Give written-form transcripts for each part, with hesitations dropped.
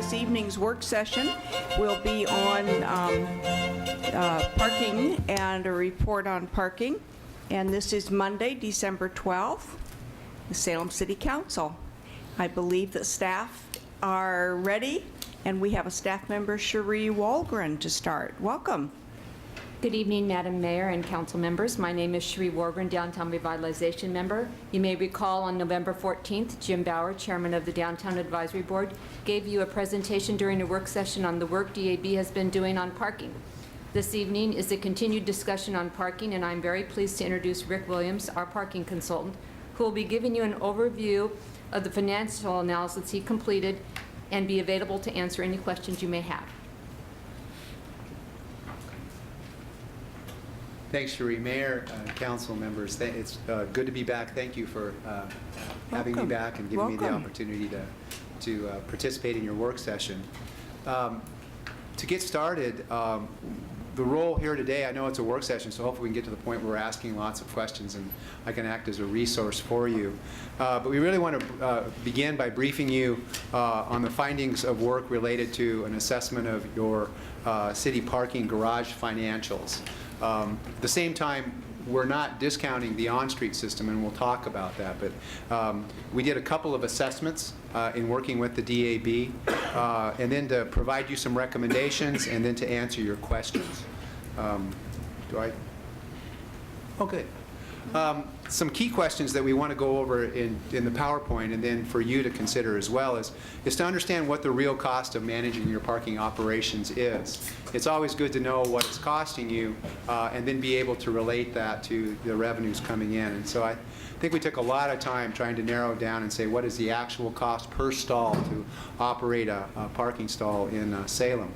This evening's work session will be on parking and a report on parking. And this is Monday, December 12th, the Salem City Council. I believe that staff are ready, and we have a staff member, Cherie Walgren, to start. Welcome. Good evening, Madam Mayor and council members. My name is Cherie Wargren, Downtown Revitalization Member. You may recall on November 14th, Jim Bauer, Chairman of the Downtown Advisory Board, gave you a presentation during a work session on the work DAB has been doing on parking. This evening is a continued discussion on parking, and I'm very pleased to introduce Rick Williams, our parking consultant, who will be giving you an overview of the financial analysis he completed and be available to answer any questions you may have. Thanks, Cherie. Mayor, council members, it's good to be back. Thank you for having me back and giving me the opportunity to participate in your work session. To get started, the role here today, I know it's a work session, so hopefully we can get to the point where we're asking lots of questions and I can act as a resource for you. But we really want to begin by briefing you on the findings of work related to an assessment of your city parking garage financials. At the same time, we're not discounting the on-street system, and we'll talk about that, but we did a couple of assessments in working with the DAB, and then to provide you some recommendations, and then to answer your questions. Oh, good. Some key questions that we want to go over in the PowerPoint, and then for you to consider as well, is to understand what the real cost of managing your parking operations is. It's always good to know what it's costing you, and then be able to relate that to the revenues coming in. And so I think we took a lot of time trying to narrow down and say, what is the actual cost per stall to operate a parking stall in Salem?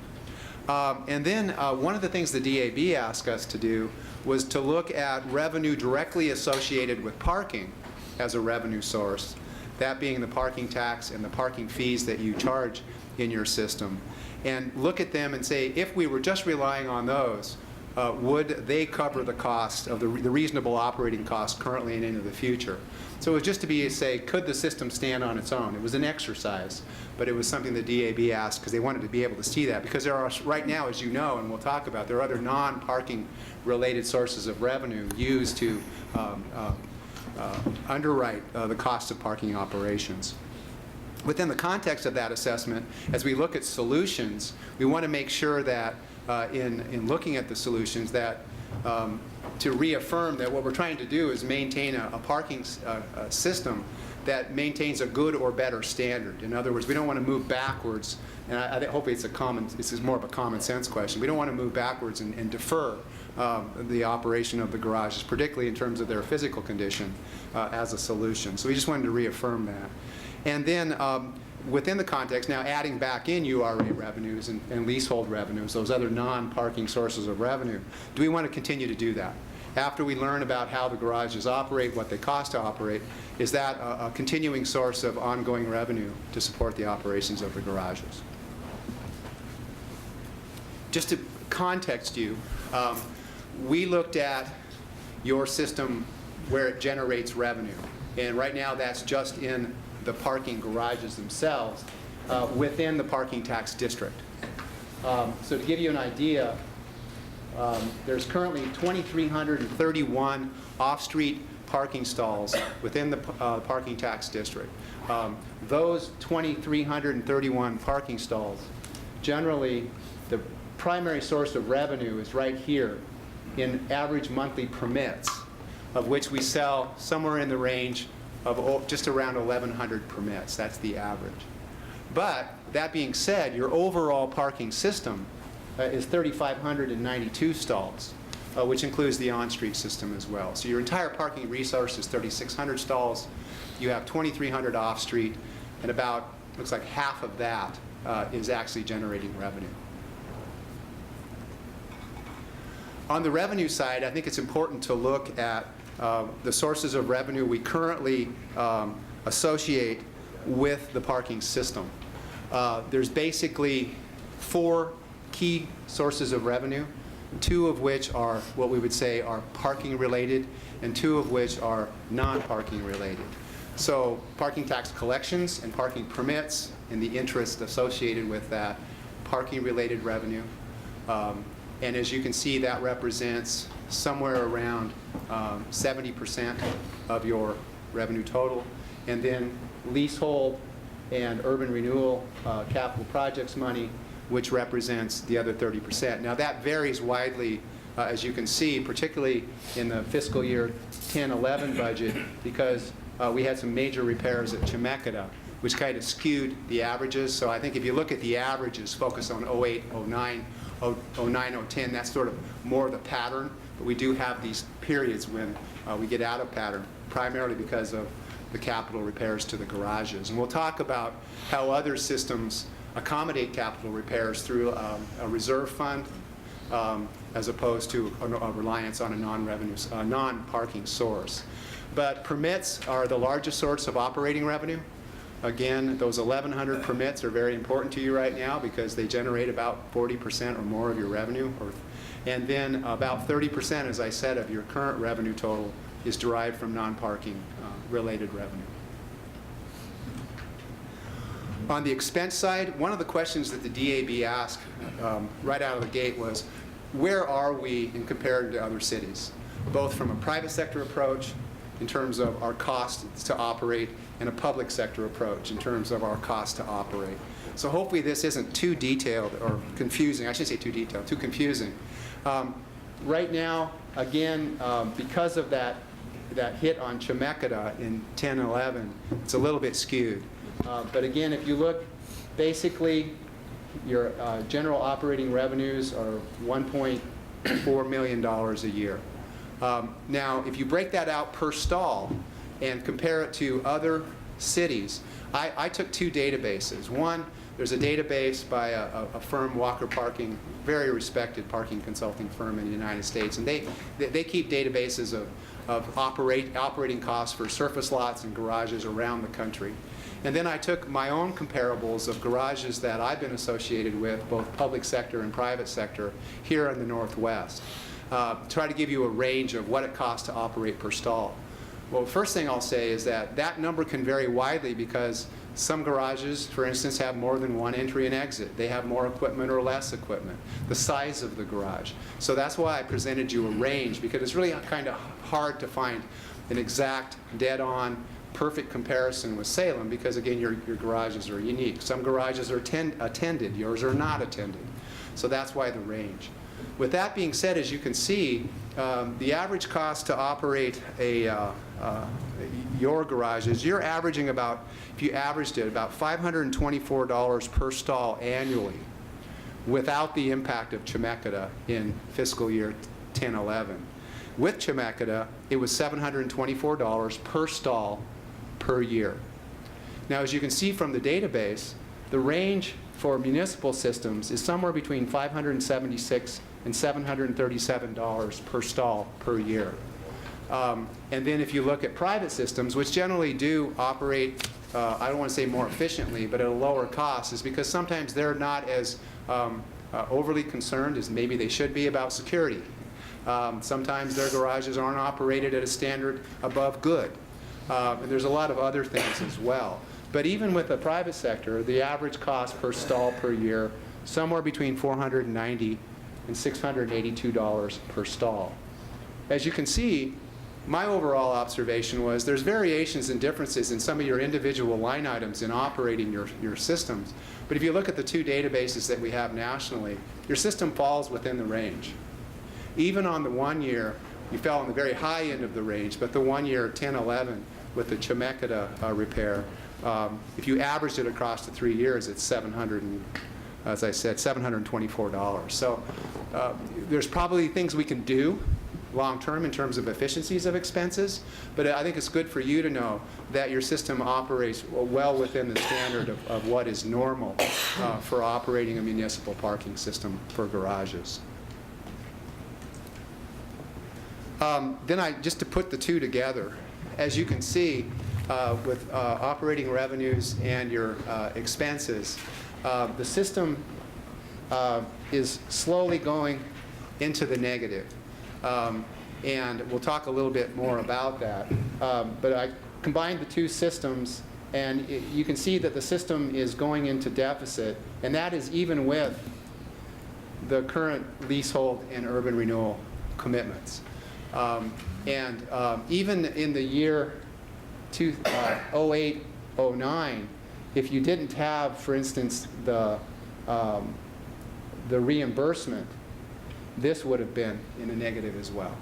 And then one of the things the DAB asked us to do was to look at revenue directly associated with parking as a revenue source, that being the parking tax and the parking fees that you charge in your system, and look at them and say, if we were just relying on those, would they cover the cost of the reasonable operating costs currently and into the future? So it was just to be say, could the system stand on its own? It was an exercise, but it was something the DAB asked because they wanted to be able to see that. Because there are, right now, as you know, and we'll talk about, there are other non-parking related sources of revenue used to underwrite the cost of parking operations. Within the context of that assessment, as we look at solutions, we want to make sure that in looking at the solutions that to reaffirm that what we're trying to do is maintain a parking system that maintains a good or better standard. In other words, we don't want to move backwards, and I hope this is more of a common sense question. We don't want to move backwards and defer the operation of the garages, particularly in terms of their physical condition, as a solution. So we just wanted to reaffirm that. And then within the context, now adding back in URA revenues and leasehold revenues, those other non-parking sources of revenue, do we want to continue to do that? After we learn about how the garages operate, what they cost to operate, is that a continuing source of ongoing revenue to support the operations of the garages? Just to context you, we looked at your system where it generates revenue. And right now that's just in the parking garages themselves within the parking tax district. So to give you an idea, there's currently 2,331 off-street parking stalls within the parking tax district. Those 2,331 parking stalls, generally the primary source of revenue is right here in average monthly permits, of which we sell somewhere in the range of just around 1,100 permits. That's the average. But that being said, your overall parking system is 3,592 stalls, which includes the on-street system as well. So your entire parking resource is 3,600 stalls. You have 2,300 off-street, and about, looks like half of that is actually generating revenue. On the revenue side, I think it's important to look at the sources of revenue we currently associate with the parking system. There's basically 4 key sources of revenue, 2 of which are what we would say are parking related, and 2 of which are non-parking related. So parking tax collections and parking permits and the interest associated with that, parking-related revenue. And as you can see, that represents somewhere around 70% of your revenue total. And then leasehold and urban renewal capital projects money, which represents the other 30%. Now that varies widely, as you can see, particularly in the fiscal year 10-11 budget, because we had some major repairs at Chemeketa, which kind of skewed the averages. So I think if you look at the averages, focus on 08, 09, 09, 010, that's sort of more the pattern. But we do have these periods when we get out of pattern, primarily because of the capital repairs to the garages. And we'll talk about how other systems accommodate capital repairs through a reserve fund as opposed to a reliance on a non-parking source. But permits are the largest source of operating revenue. Again, those 1,100 permits are very important to you right now because they generate about 40% or more of your revenue. And then about 30%, as I said, of your current revenue total is derived from non-parking related revenue. On the expense side, one of the questions that the DAB asked right out of the gate was, where are we in compared to other cities, both from a private sector approach in terms of our cost to operate and a public sector approach in terms of our cost to operate. So hopefully this isn't too detailed or confusing. I shouldn't say too detailed, too confusing. Right now, again, because of that hit on Chemeketa in 10-11, it's a little bit skewed. But again, if you look, basically, your general operating revenues are $1.4 million a year. Now, if you break that out per stall and compare it to other cities, I took two databases. One, there's a database by a firm, Walker Parking, very respected parking consulting firm in the United States, and they keep databases of operating costs for surface lots and garages around the country. And then I took my own comparables of garages that I've been associated with, both public sector and private sector, here in the Northwest. Try to give you a range of what it costs to operate per stall. Well, the first thing I'll say is that that number can vary widely because some garages, for instance, have more than one entry and exit. They have more equipment or less equipment, the size of the garage. So that's why I presented you a range, because it's really kind of hard to find an exact, dead-on, perfect comparison with Salem, because again, your garages are unique. Some garages are attended, yours are not attended. So that's why the range. With that being said, as you can see, the average cost to operate your garages, you're averaging about, if you averaged it, about $524 per stall annually without the impact of Chemeketa in fiscal year 10-11. With Chemeketa, it was $724 per stall per year. Now, as you can see from the database, the range for municipal systems is somewhere between $576 and $737 per stall per year. And then if you look at private systems, which generally do operate, I don't want to say more efficiently, but at a lower cost, is because sometimes they're not as overly concerned as maybe they should be about security. Sometimes their garages aren't operated at a standard above good. And there's a lot of other things as well. But even with the private sector, the average cost per stall per year, somewhere between $490 and $682 per stall. As you can see, my overall observation was there's variations and differences in some of your individual line items in operating your systems. But if you look at the two databases that we have nationally, your system falls within the range. Even on the 1 year, you fell on the very high end of the range, but the 1 year, 10-11, with the Chemeketa repair, if you averaged it across the 3 years, it's as I said, $724. So there's probably things we can do long-term in terms of efficiencies of expenses, but I think it's good for you to know that your system operates well within the standard of what is normal for operating a municipal parking system for garages. Then just to put the two together, as you can see, with operating revenues and your expenses, the system is slowly going into the negative. And we'll talk a little bit more about that. But I combined the two systems And you can see that the system is going into deficit, and that is even with the current leasehold and urban renewal commitments. Even in the year 08, 09, if you didn't have, for instance, the reimbursement, this would have been in a negative as well.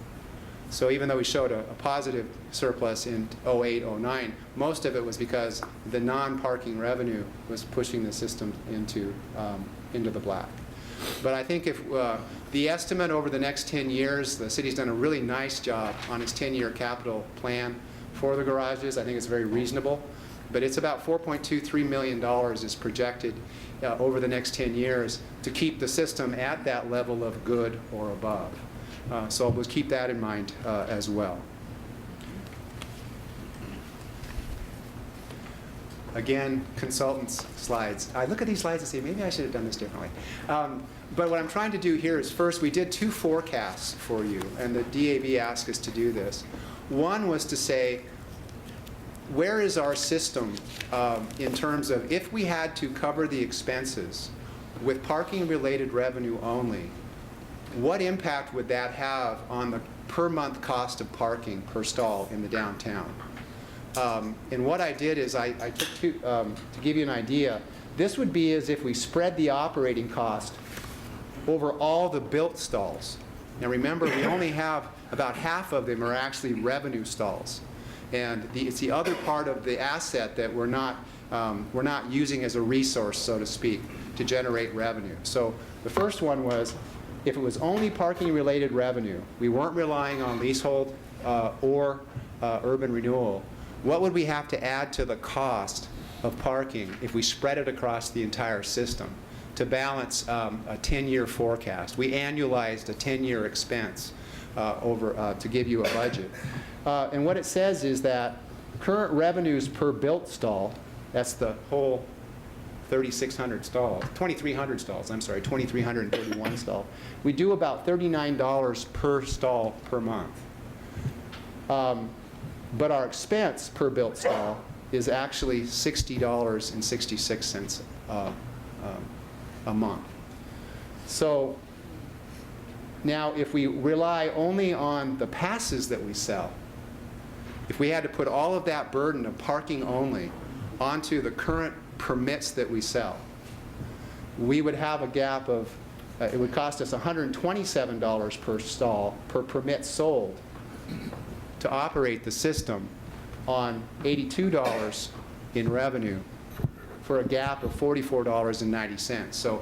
So even though we showed a positive surplus in 08, 09, most of it was because the non-parking revenue was pushing the system into the black. But I think if the estimate over the next 10 years, the city's done a really nice job on its 10-year capital plan for the garages. I think it's very reasonable. But it's about $4.23 million is projected over the next 10 years to keep the system at that level of good or above. So we'll keep that in mind as well. Again, consultants' slides. I look at these slides and say, maybe I should have done this differently. But what I'm trying to do here is, first, we did 2 forecasts for you, and the DAB asked us to do this. One was to say, where is our system in terms of if we had to cover the expenses with parking-related revenue only, what impact would that have on the per-month cost of parking per stall in the downtown? And what I did is I took to give you an idea, this would be as if we spread the operating cost over all the built stalls. Now remember, we only have about half of them are actually revenue stalls. And it's the other part of the asset that we're not using as a resource, so to speak, to generate revenue. So the first one was, if it was only parking-related revenue, we weren't relying on leasehold or urban renewal, what would we have to add to the cost of parking if we spread it across the entire system to balance a 10-year forecast? We annualized a 10-year expense to give you a budget. And what it says is that current revenues per built stall, that's the whole 3,600 stalls, 2,300 stalls, I'm sorry, 2,331 stalls. We do about $39 per stall per month. But our expense per built stall is actually $60.66 a month. So now if we rely only on the passes that we sell, if we had to put all of that burden of parking only onto the current permits that we sell, we would have a gap of, it would cost us $127 per stall per permit sold to operate the system on $82 in revenue for a gap of $44.90. So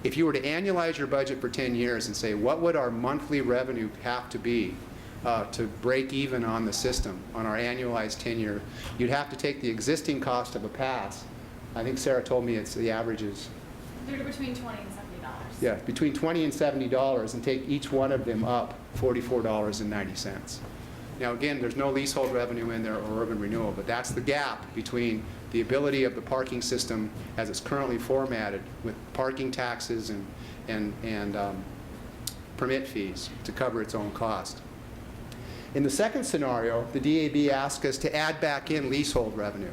if you were to annualize your budget for 10 years and say, what would our monthly revenue have to be to break even on the system on our annualized 10-year, you'd have to take the existing cost of a pass. I think Sarah told me it's the average is They're between $20 and $70. yeah, between $20 and $70, and take each one of them up $44.90. Now again, there's no leasehold revenue in there or urban renewal, but that's the gap between the ability of the parking system as it's currently formatted with parking taxes and permit fees to cover its own cost. In the second scenario, the DAB asked us to add back in leasehold revenue.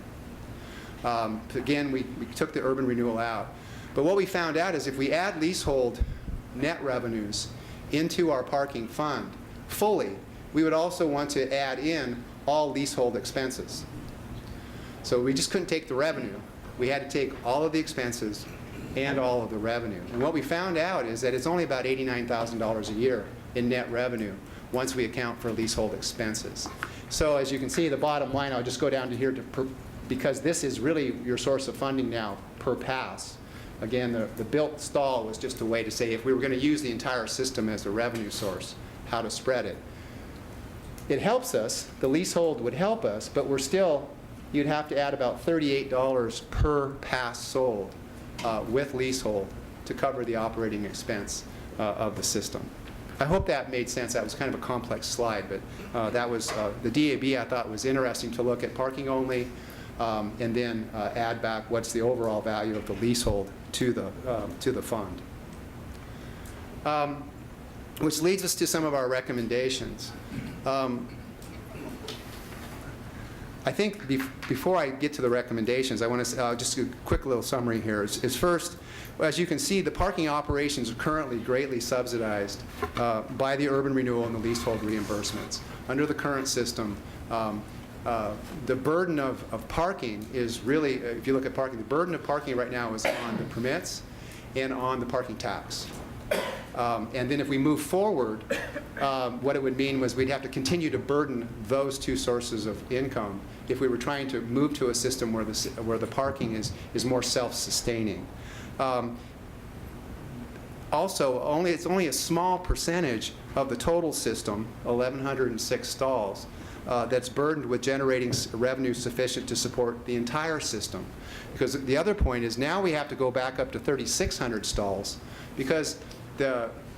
Again, we took the urban renewal out. But what we found out is if we add leasehold net revenues into our parking fund fully, we would also want to add in all leasehold expenses. So we just couldn't take the revenue. We had to take all of the expenses and all of the revenue. And what we found out is that it's only about $89,000 a year in net revenue once we account for leasehold expenses. So as you can see, the bottom line, I'll just go down to here because this is really your source of funding now per pass. Again, the built stall was just a way to say if we were going to use the entire system as a revenue source, how to spread it. It helps us, the leasehold would help us, but we're still, you'd have to add about $38 per pass sold with leasehold to cover the operating expense of the system. I hope that made sense. That was kind of a complex slide, but that was, the DAB I thought was interesting to look at parking only and then add back what's the overall value of the leasehold to the fund. Which leads us to some of our recommendations. I think before I get to the recommendations, I want to just a quick little summary here. Is first, as you can see, the parking operations are currently greatly subsidized by the urban renewal and the leasehold reimbursements. Under the current system, the burden of parking is really, if you look at parking, the burden of parking right now is on the permits and on the parking tax. And then if we move forward, what it would mean was we'd have to continue to burden those two sources of income if we were trying to move to a system where the parking is more self-sustaining. Also, it's only a small percentage of the total system, 1,106 stalls, that's burdened with generating revenue sufficient to support the entire system. Because the other point is now we have to go back up to 3,600 stalls because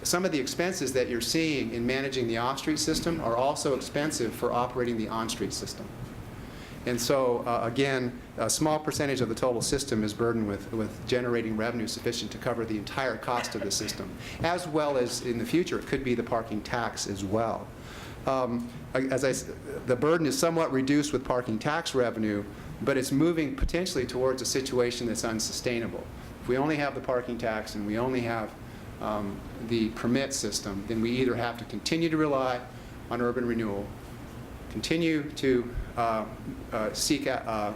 some of the expenses that you're seeing in managing the off-street system are also expensive for operating the on-street system. And so, again, a small percentage of the total system is burdened with generating revenue sufficient to cover the entire cost of the system, as well as in the future it could be the parking tax as well. The burden is somewhat reduced with parking tax revenue, but it's moving potentially towards a situation that's unsustainable. If we only have the parking tax and we only have the permit system, then we either have to continue to rely on urban renewal, continue to seek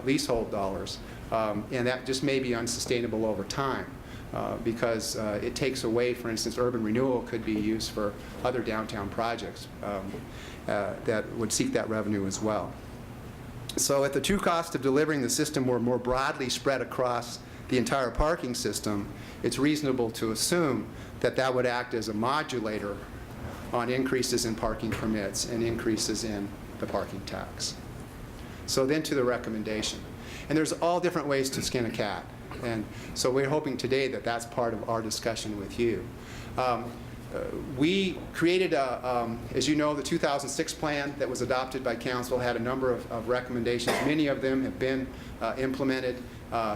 leasehold dollars, and that just may be unsustainable over time because it takes away, for instance, urban renewal could be used for other downtown projects that would seek that revenue as well. So if the true cost of delivering the system were more broadly spread across the entire parking system, it's reasonable to assume that that would act as a modulator on increases in parking permits and increases in the parking tax. So then to the recommendation. And there's all different ways to skin a cat. And so we're hoping today that that's part of our discussion with you. We created, as you know, the 2006 plan that was adopted by Council had a number of recommendations. Many of them have been implemented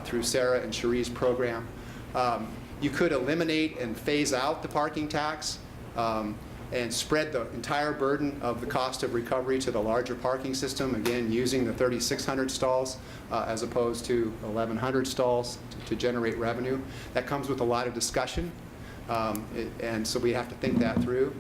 through Sarah and Cherie's program. You could eliminate and phase out the parking tax and spread the entire burden of the cost of recovery to the larger parking system, again, using the 3,600 stalls as opposed to 1,100 stalls to generate revenue. That comes with a lot of discussion, and so we have to think that through.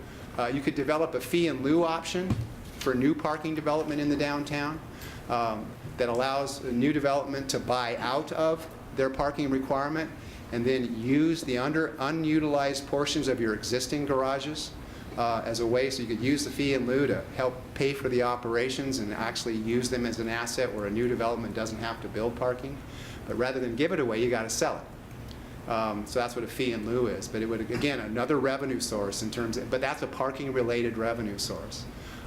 You could develop a fee in lieu option for new parking development in the downtown that allows a new development to buy out of their parking requirement and then use the unutilized portions of your existing garages as a way, so you could use the fee in lieu to help pay for the operations and actually use them as an asset where a new development doesn't have to build parking. But rather than give it away, you got to sell it. So that's what a fee in lieu is. But it would, again, another revenue source in terms of, but that's a parking-related revenue source.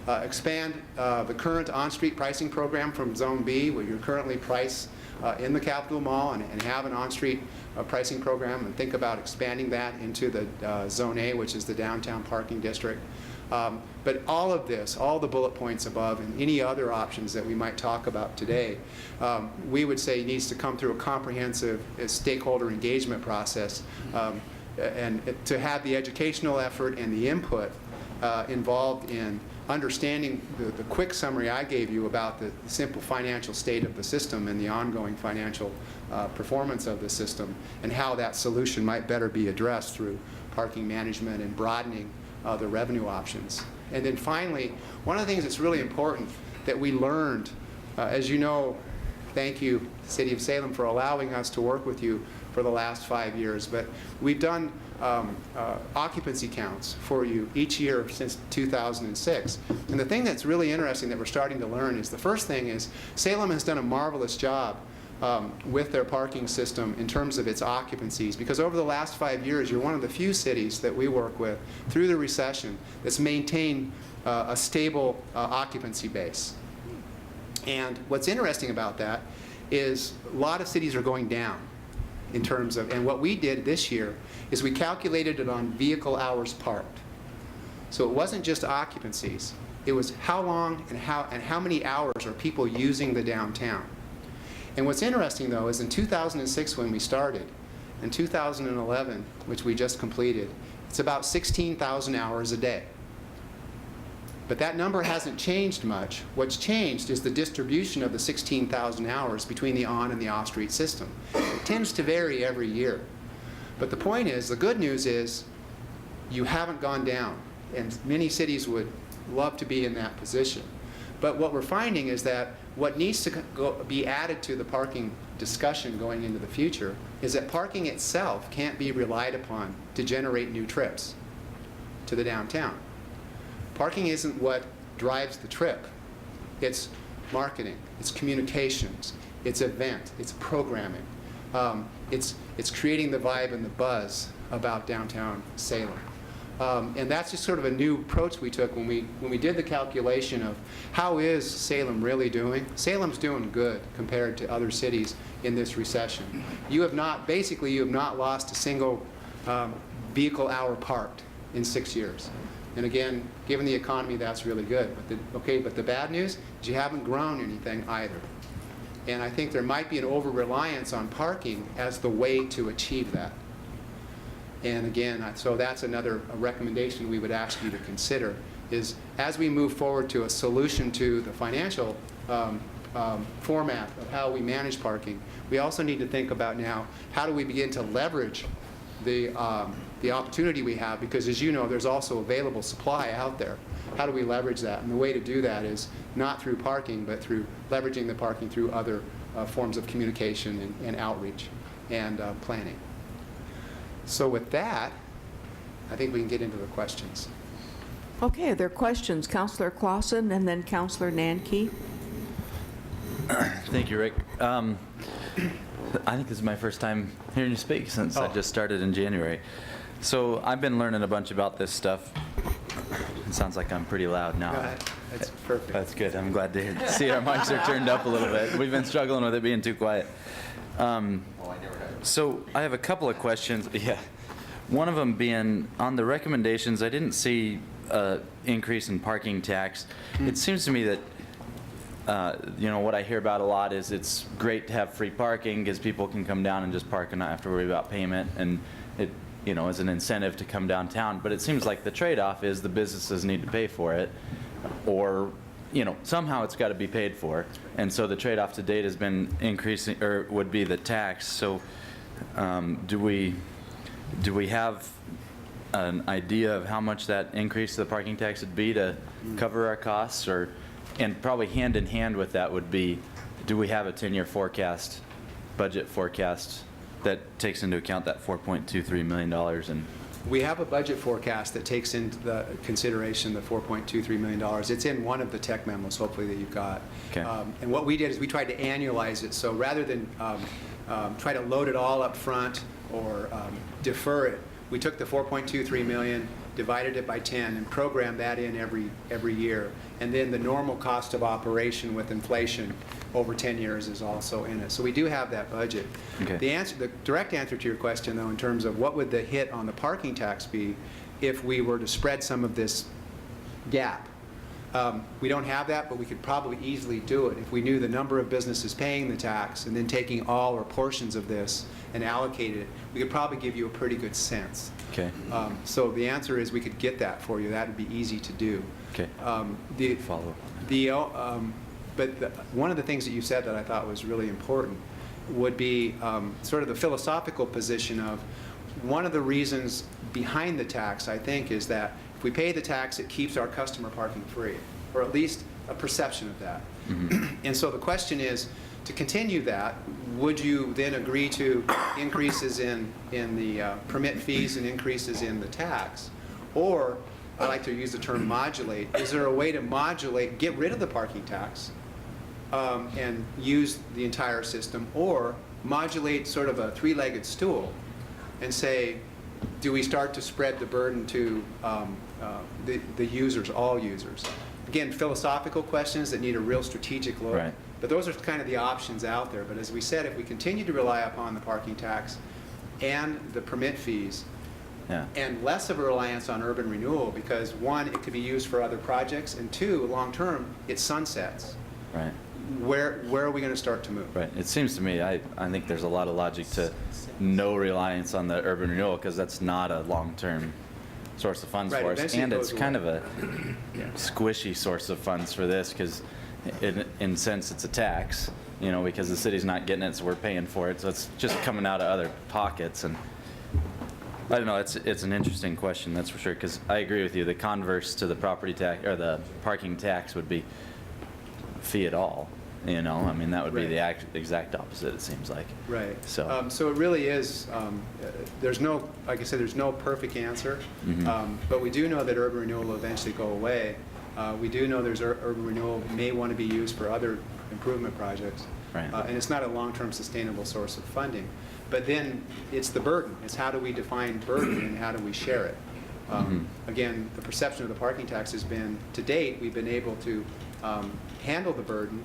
Expand the current on-street pricing program from Zone B, where you're currently priced in the Capitol Mall, and have an on-street pricing program, and think about expanding that into the Zone A, which is the downtown parking district. But all of this, all the bullet points above, and any other options that we might talk about today, we would say needs to come through a comprehensive stakeholder engagement process, and to have the educational effort and the input involved in understanding the quick summary I gave you about the simple financial state of the system and the ongoing financial performance of the system, and how that solution might better be addressed through parking management and broadening the revenue options. And then finally, one of the things that's really important that we learned, as you know, thank you, City of Salem, for allowing us to work with you for the last 5 years, but we've done occupancy counts for you each year since 2006. And the thing that's really interesting that we're starting to learn is, the first thing is Salem has done a marvelous job with their parking system in terms of its occupancies, because over the last 5 years, you're one of the few cities that we work with through the recession that's maintained a stable occupancy base. And what's interesting about that is a lot of cities are going down in terms of, and what we did this year is we calculated it on vehicle hours parked. So it wasn't just occupancies, it was how long and how many hours are people using the downtown. And what's interesting, though, is in 2006 when we started, and 2011, which we just completed, it's about 16,000 hours a day. But that number hasn't changed much. What's changed is the distribution of the 16,000 hours between the on and the off-street system. It tends to vary every year. But the point is, the good news is, you haven't gone down. And many cities would love to be in that position. But what we're finding is that what needs to be added to the parking discussion going into the future is that parking itself can't be relied upon to generate new trips to the downtown. Parking isn't what drives the trip. It's marketing, it's communications, it's event, it's programming. It's creating the vibe and the buzz about downtown Salem. And that's just sort of a new approach we took when we did the calculation of how is Salem really doing. Salem's doing good compared to other cities in this recession. You have not lost a single vehicle hour parked in 6 years. And again, given the economy, that's really good. But the bad news is you haven't grown anything either. And I think there might be an over-reliance on parking as the way to achieve that. And again, so that's another recommendation we would ask you to consider, is as we move forward to a solution to the financial format of how we manage parking, we also need to think about now, how do we begin to leverage the opportunity we have, because as you know, there's also available supply out there. How do we leverage that? And the way to do that is not through parking, but through leveraging the parking through other forms of communication and outreach and planning. So with that, I think we can get into the questions. Okay, are there questions? Councilor Clausen and then Councilor Nanke. Thank you, Rick. I think this is my first time hearing you speak since I just started in January. So I've been learning a bunch about this stuff. It sounds like I'm pretty loud now. Go ahead. That's perfect. That's good. I'm glad to see our mics are turned up a little bit. We've been struggling with it being too quiet. So I have a couple of questions. Yeah, one of them being on the recommendations. I didn't see an increase in parking tax. It seems to me that what I hear about a lot is it's great to have free parking because people can come down and just park and not have to worry about payment, and it is an incentive to come downtown. But it seems like the trade-off is the businesses need to pay for it, or somehow it's got to be paid for. And so the trade-off to date has been increasing, or would be the tax. So do we have an idea of how much that increase to the parking tax would be to cover our costs? And probably hand in hand with that would be, do we have a 10-year forecast, budget forecast, that takes into account that $4.23 million? And We have a budget forecast that takes into the consideration the $4.23 million. It's in one of the tech memos, hopefully, that you've got. Okay. And what we did is we tried to annualize it. So rather than try to load it all up front or defer it, we took the $4.23 million, divided it by 10, and programmed that in every year. And then the normal cost of operation with inflation over 10 years is also in it. So we do have that budget. Okay. The direct answer to your question, though, in terms of what would the hit on the parking tax be if we were to spread some of this gap, we don't have that, but we could probably easily do it if we knew the number of businesses paying the tax and then taking all or portions of this and allocated it. We could probably give you a pretty good sense. okay. So the answer is we could get that for you. That would be easy to do. Okay. Follow up. One of the things that you said that I thought was really important would be sort of the philosophical position of one of the reasons behind the tax, I think, is that if we pay the tax, it keeps our customer parking free, or at least a perception of that. Mm-hmm. And so the question is, to continue that, would you then agree to increases in the permit fees and increases in the tax? Or, I like to use the term modulate, is there a way to modulate, get rid of the parking tax and use the entire system, or modulate sort of a three-legged stool and say, do we start to spread the burden to the users, all users? Again, philosophical questions that need a real strategic look. Right. But those are kind of the options out there. But as we said, if we continue to rely upon the parking tax and the permit fees, Yeah. and less of a reliance on urban renewal, because one, it could be used for other projects, and two, long term, it sunsets. Right. Where are we going to start to move? Right. It seems to me, I think there's a lot of logic to no reliance on the urban renewal, because that's not a long-term source of funds Right, for us. eventually And it it's goes kind away. of a squishy source of funds for this, because in sense, it's a tax, you know, because the city's not getting it, so we're paying for it. So it's just coming out of other pockets. And I don't know, it's an interesting question, that's for sure, because I agree with you. The converse to the property tax, or the parking tax, would be fee at all, you know? I mean, that would be Right. the exact opposite, it seems like. Right. So- So it really is, there's no, like I said, there's no perfect answer. But we do know that urban renewal will eventually go away. We do know there's urban renewal may want to be used for other improvement projects. Right. And it's not a long-term sustainable source of funding. But then it's the burden. It's how do we define burden and how do we share it? Again, the perception of the parking tax has been, to date, we've been able to handle the burden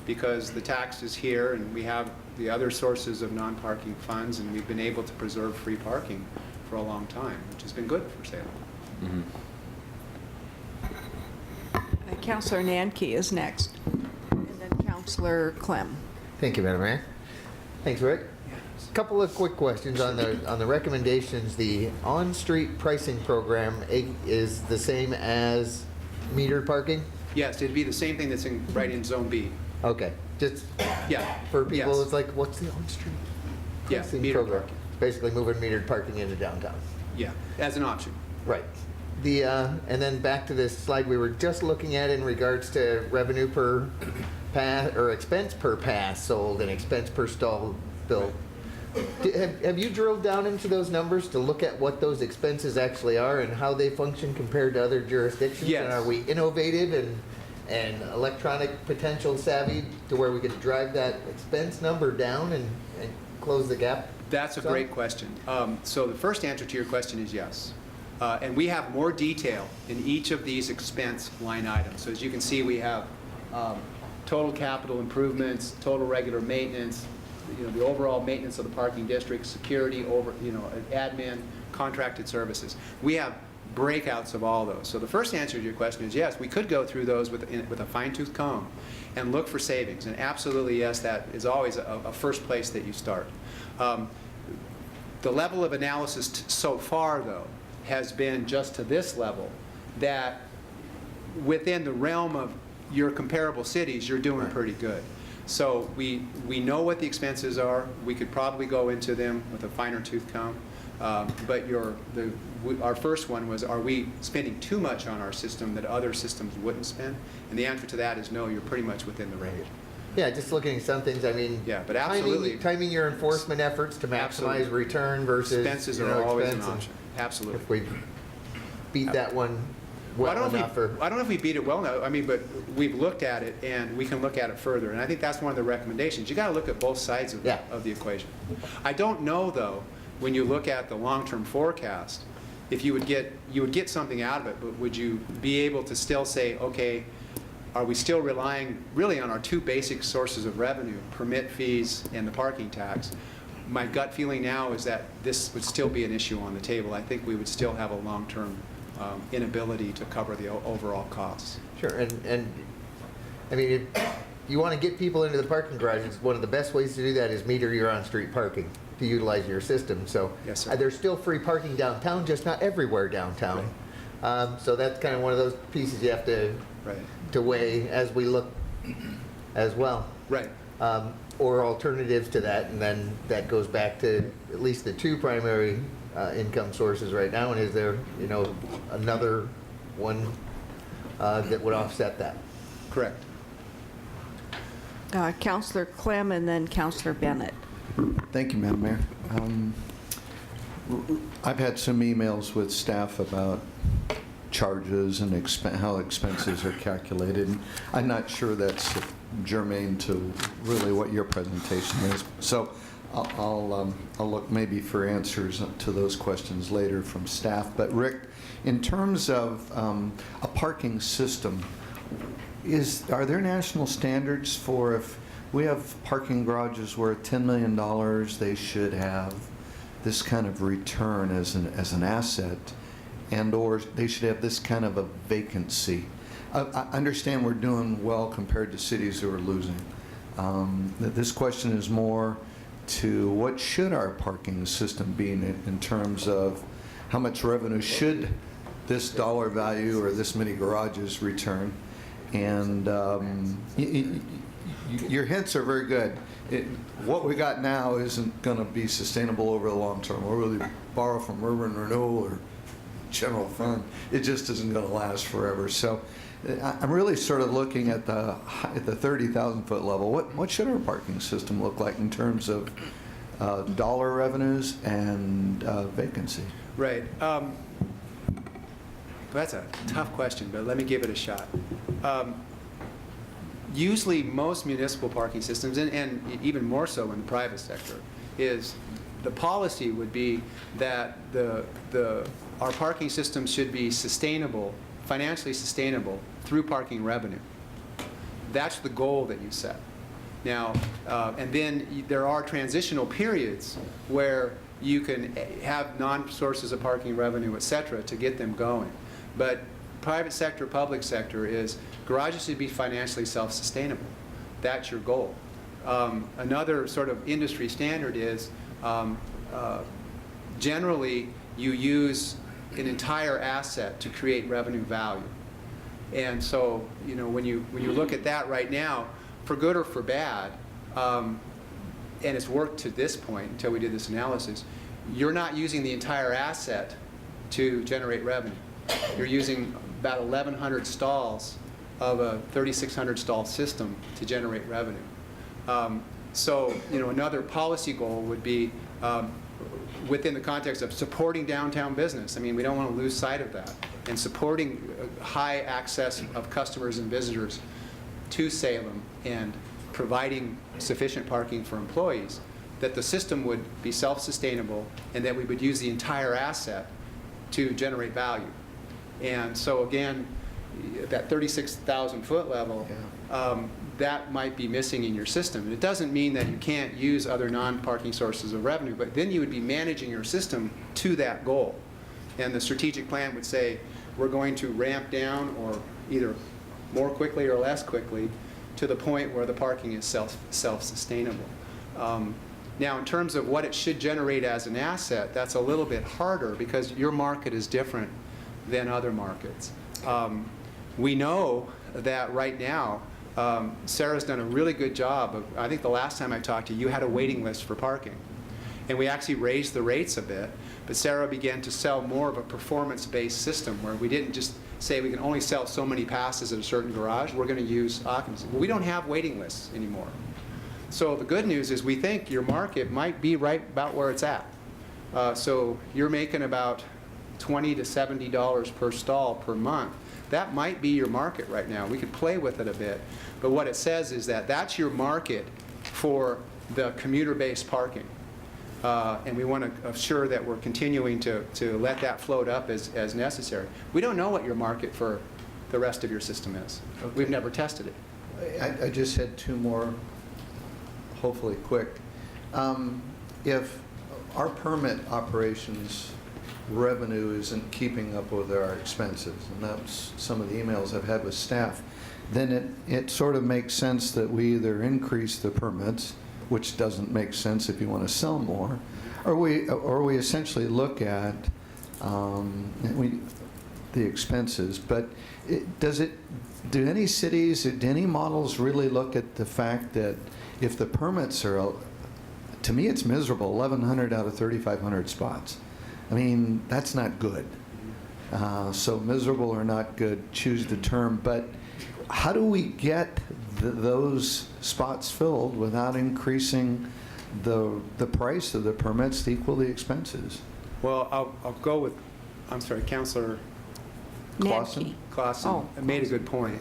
because the tax is here and we have the other sources of non-parking funds, and we've been able to preserve free parking for a long time, which has been good for Salem. Councillor Nanki is next, and then Councillor Clem. Thank you, Madam Mayor. Thanks, Rick. Couple of quick questions on the recommendations. The on-street pricing program is the same as metered parking? Yes, it'd be the same thing that's right in Zone B. Okay, just Yeah. for people, Yes. it's like, what's the on-street Yeah, pricing metered program? parking. Basically moving metered parking into downtown. Yeah, as an option. Right. The, and then back to this slide we were just looking at in regards to revenue per pass, or expense per pass sold and expense per stall built. Have you drilled down into those numbers to look at what those expenses actually are and how they function compared to other jurisdictions? Yes. And are we innovative and electronic potential savvy to where we could drive that expense number down and close the gap? That's a great question. So the first answer to your question is yes. And we have more detail in each of these expense line items. So as you can see, we have total capital improvements, total regular maintenance, you know, the overall maintenance of the parking district, security, admin, contracted services. We have breakouts of all those. So the first answer to your question is yes, we could go through those with a fine-tooth comb and look for savings. And absolutely, yes, that is always a first place that you start. The level of analysis so far, though, has been just to this level, that within the realm of your comparable cities, you're doing pretty good. So we know what the expenses are. We could probably go into them with a finer tooth comb. But our first one was, are we spending too much on our system that other systems wouldn't spend? And the answer to that is no, you're pretty much within the range. Yeah, just looking at some things, I mean, Yeah, but absolutely. timing your enforcement efforts to maximize Absolutely. return versus, Expenses you are know, always an expense. And option. Absolutely. If we beat that one Well, I well don't know enough, if I don't know if we beat it well enough. I mean, but we've looked at it, and we can look at it further. And I think that's one of the recommendations. You got to look at both sides of, Yeah. of the equation. I don't know, though, when you look at the long-term forecast, if you would get something out of it, but would you be able to still say, okay, are we still relying really on our two basic sources of revenue, permit fees and the parking tax? My gut feeling now is that this would still be an issue on the table. I think we would still have a long-term inability to cover the overall costs. sure, and I mean, if you want to get people into the parking garages, one of the best ways to do that is meter your on-street parking to utilize your system. So Yes, sir. there's still free parking downtown, just not everywhere downtown. So that's kind of one of those pieces you have to Right. weigh as we look as well. Right. Or alternatives to that, and then that goes back to at least the two primary income sources right now, and is there, you know, another one that would offset that? Correct. Councillor Clem and then Councillor Bennett. Thank you, Madam Mayor. I've had some emails with staff about charges and how expenses are calculated. And I'm not sure that's germane to really what your presentation is. So I'll look maybe for answers to those questions later from staff. But Rick, in terms of a parking system, are there national standards for if we have parking garages where at $10 million they should have this kind of return as an asset, and or they should have this kind of a vacancy? I understand we're doing well compared to cities who are losing. This question is more to what should our parking system be in terms of how much revenue should this dollar value or this many garages return. And your hints are very good. What we got now isn't going to be sustainable over the long term. We'll really borrow from urban renewal or general fund. It just isn't going to last forever. So I'm really sort of looking at the 30,000 foot level. What should our parking system look like in terms of dollar revenues and vacancy? Right. That's a tough question, but let me give it a shot. Usually, most municipal parking systems, and even more so in the private sector, is the policy would be that our parking system should be sustainable, financially sustainable, through parking revenue. That's the goal that you set. Now, and then there are transitional periods where you can have non-sources of parking revenue, et cetera, to get them going. But private sector, public sector is garages should be financially self-sustainable. That's your goal. Another sort of industry standard is generally you use an entire asset to create revenue value. And so, you know, when you look at that right now, for good or for bad, and it's worked to this point until we did this analysis, you're not using the entire asset to generate revenue. You're using about 1,100 stalls of a 3,600 stall system to generate revenue. So, you know, another policy goal would be within the context of supporting downtown business. I mean, we don't want to lose sight of that. And supporting high access of customers and visitors to Salem and providing sufficient parking for employees, that the system would be self-sustainable and that we would use the entire asset to generate value. And so again, that 36,000 foot level, that might be missing in your system. And it doesn't mean that you can't use other non-parking sources of revenue, but then you would be managing your system to that goal. And the strategic plan would say, we're going to ramp down or either more quickly or less quickly to the point where the parking is self-sustainable. Now, in terms of what it should generate as an asset, that's a little bit harder because your market is different than other markets. We know that right now, Sarah's done a really good job of, I think the last time I talked to you, you had a waiting list for parking. And we actually raised the rates a bit, but Sarah began to sell more of a performance-based system where we didn't just say we can only sell so many passes at a certain garage, we're going to use occupancy. Well, we don't have waiting lists anymore. So the good news is we think your market might be right about where it's at. So you're making about $20 to $70 per stall per month. That might be your market right now. We could play with it a bit. But what it says is that that's your market for the commuter-based parking. And we want to assure that we're continuing to let that float up as necessary. We don't know what your market for the rest of your system is. Okay. We've never tested it. I just had two more, hopefully quick. If our permit operations revenue isn't keeping up with our expenses, and that's some of the emails I've had with staff, then it sort of makes sense that we either increase the permits, which doesn't make sense if you want to sell more, or we essentially look at the expenses. But do any cities, do any models really look at the fact that if the permits are, to me it's miserable, 1,100 out of 3,500 spots. I mean, that's not good. So miserable or not good, choose the term. But how do we get those spots filled without increasing the price of the permits to equal the expenses? Well, I'll go with, I'm sorry, Councilor Nancy. Clausen made a good point.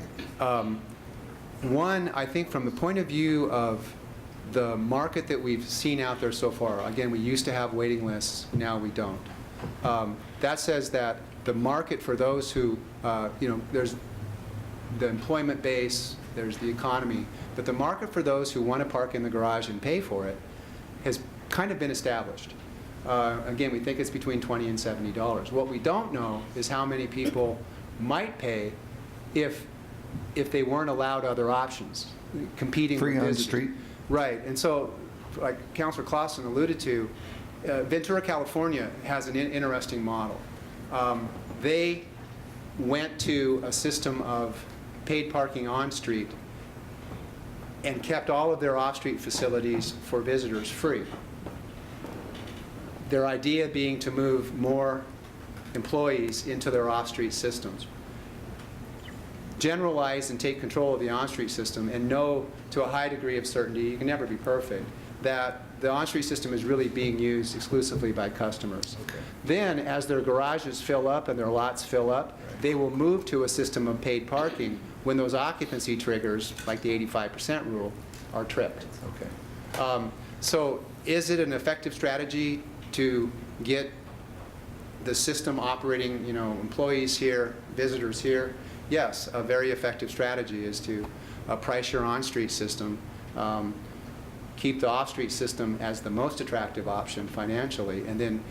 One, I think from the point of view of the market that we've seen out there so far, again, we used to have waiting lists, now we don't. That says that the market for those who, you know, there's the employment base, there's the economy, but the market for those who want to park in the garage and pay for it has kind of been established. Again, we think it's between $20 and $70. What we don't know is how many people might pay if they weren't allowed other options, competing free with on the visitors. street. Right, and so, like Councilor Clausen alluded to, Ventura, California has an interesting model. They went to a system of paid parking on-street and kept all of their off-street facilities for visitors free. Their idea being to move more employees into their off-street systems. Generalize and take control of the on-street system and know to a high degree of certainty, you can never be perfect, that the on-street system is really being used exclusively by customers. Okay. Then, as their garages fill up and their lots fill up, they will move to a system of paid parking when those occupancy triggers, like the 85% rule, are tripped. Okay. So is it an effective strategy to get the system operating, employees here, visitors here? Yes, a very effective strategy is to price your on-street system, keep the off-street system as the most attractive option financially, and then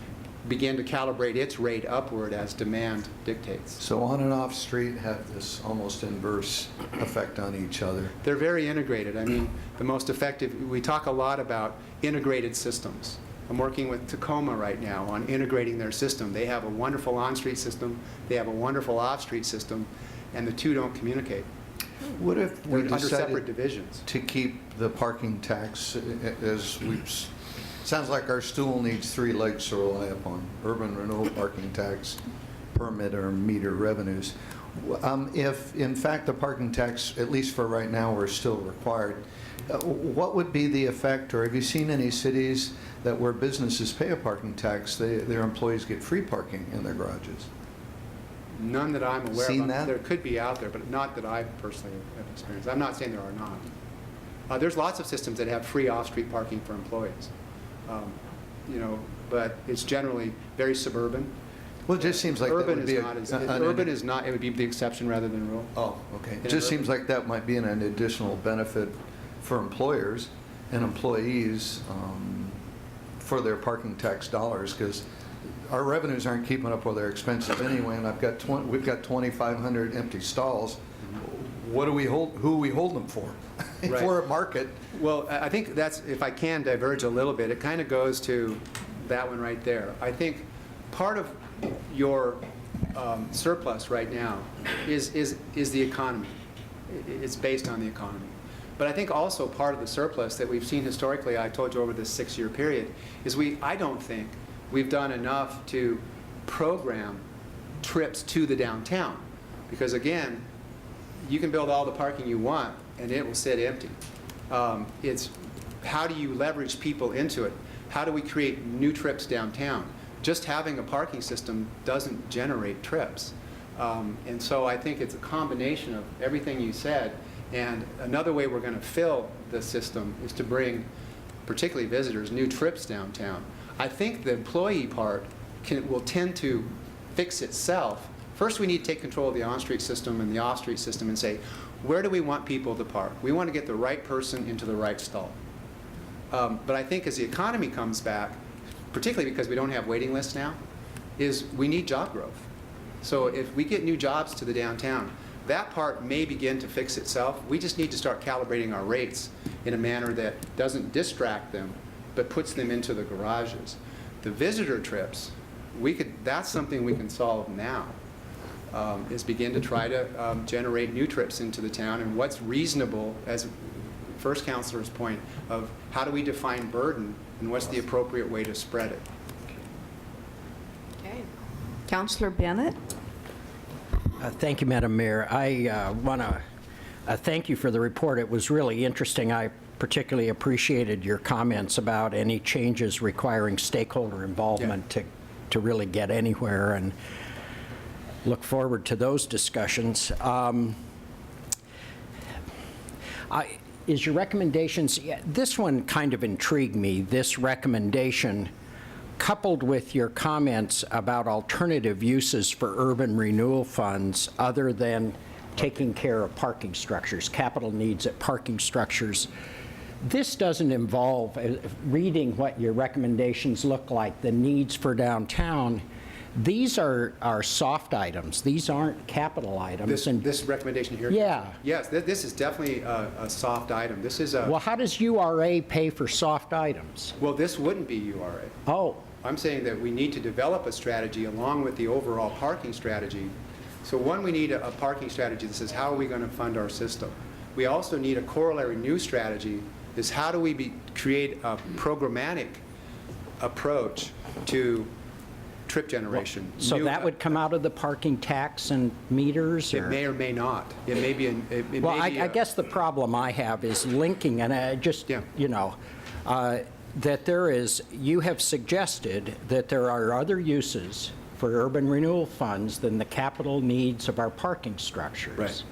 begin to calibrate its rate upward as demand dictates. So on and off street have this almost inverse effect on each other. They're very integrated. I mean, the most effective, we talk a lot about integrated systems. I'm working with Tacoma right now on integrating their system. They have a wonderful on-street system, they have a wonderful off-street system, and the two don't communicate. What if we They're under separate decided divisions. to keep the parking tax as we've, sounds like our stool needs 3 legs to rely upon: urban renewal, parking tax, permit or meter revenues. If in fact the parking tax, at least for right now, were still required, what would be the effect, or have you seen any cities that where businesses pay a parking tax, their employees get free parking in their garages? None that I'm aware Seen of. that? There could be out there, but not that I personally have experienced. I'm not saying there are not. There's lots of systems that have free off-street parking for employees, but it's generally very suburban. Well, it just seems like that Urban would be is not, urban is not, it would be the exception rather than rule. Oh, okay. In It just urban- seems like that might be an additional benefit for employers and employees for their parking tax dollars, because our revenues aren't keeping up with our expenses anyway, and we've got 2,500 empty stalls. What do we hold, who we hold them for? Right. For a market. Well, I think that's, if I can diverge a little bit, it kind of goes to that one right there. I think part of your surplus right now is the economy. It's based on the economy. But I think also part of the surplus that we've seen historically, I told you over this 6-year period, is I don't think we've done enough to program trips to the downtown. Because again, you can build all the parking you want and it will sit empty. It's how do you leverage people into it? How do we create new trips downtown? Just having a parking system doesn't generate trips. And so I think it's a combination of everything you said. And another way we're going to fill the system is to bring, particularly visitors, new trips downtown. I think the employee part will tend to fix itself. First, we need to take control of the on-street system and the off-street system and say, where do we want people to park? We want to get the right person into the right stall. But I think as the economy comes back, particularly because we don't have waiting lists now, is we need job growth. So if we get new jobs to the downtown, that part may begin to fix itself. We just need to start calibrating our rates in a manner that doesn't distract them, but puts them into the garages. The visitor trips, that's something we can solve now, is begin to try to generate new trips into the town, and what's reasonable, as first counselor's point, of how do we define burden and what's the appropriate way to spread it. Okay. Counselor Bennett? Thank you, Madam Mayor. I want to thank you for the report. It was really interesting. I particularly appreciated your comments about any changes requiring stakeholder involvement to really get anywhere, and look forward to those discussions. Is your recommendations, this one kind of intrigued me, this recommendation, coupled with your comments about alternative uses for urban renewal funds other than taking care of parking structures, capital needs at parking structures. This doesn't involve, reading what your recommendations look like, the needs for downtown. These are soft items. These aren't capital items. This recommendation here? Yeah. Yes, this is definitely a soft item. This is a, Well, how does URA pay for soft items? well, this wouldn't be URA. Oh, I'm saying that we need to develop a strategy along with the overall parking strategy So one, we need a parking strategy that says, how are we going to fund our system? We also need a corollary new strategy, is how do we create a programmatic approach to trip generation? So New- that would come out of the parking tax and meters? It or- may or may not. It may be, Well, I guess the problem I have is linking, and I just, Yeah. that you have suggested that there are other uses for urban renewal funds than the capital needs of our parking structures. Right.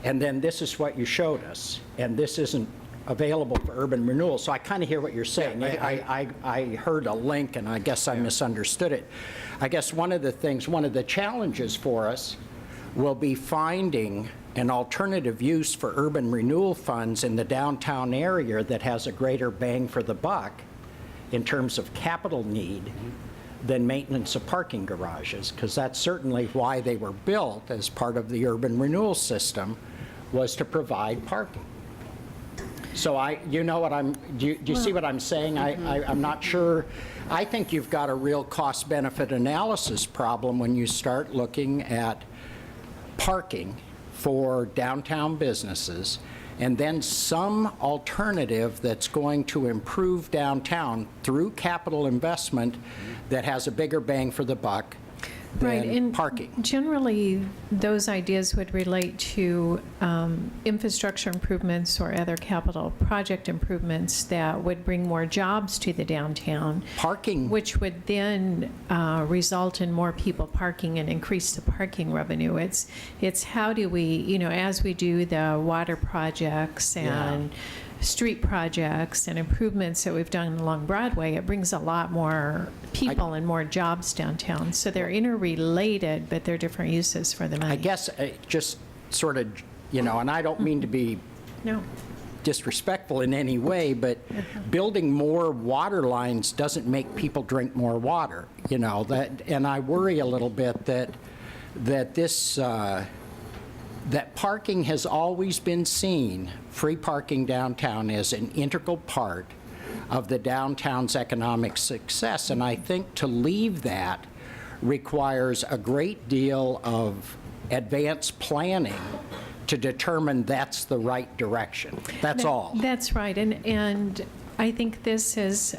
And then this is what you showed us, and this isn't available for urban renewal. So I kind of hear what you're saying. Yeah, I heard a link, and I guess I misunderstood it. I guess one of the challenges for us will be finding an alternative use for urban renewal funds in the downtown area that has a greater bang for the buck in terms of capital need than maintenance of parking garages, because that's certainly why they were built as part of the urban renewal system, was to provide parking. So do you see what I'm saying? I'm not sure. I think you've got a real cost-benefit analysis problem when you start looking at parking for downtown businesses, and then some alternative that's going to improve downtown through capital investment that has a bigger bang for the buck Right, than and parking. generally, those ideas would relate to infrastructure improvements or other capital project improvements that would bring more jobs to the downtown, Parking, which would then result in more people parking and increase the parking revenue. It's how do we, as we do the water projects and street projects and improvements that we've done along Broadway, it brings a lot more people and more jobs downtown. So they're interrelated, but they're different uses for the money. I guess, just sort of, and I don't mean to be No. disrespectful in any way, but building more water lines doesn't make people drink more water, and I worry a little bit that parking has always been seen, free parking downtown, as an integral part of the downtown's economic success, and I think to leave that requires a great deal of advanced planning to determine that's the right direction. That's all. That's right. And I think this, as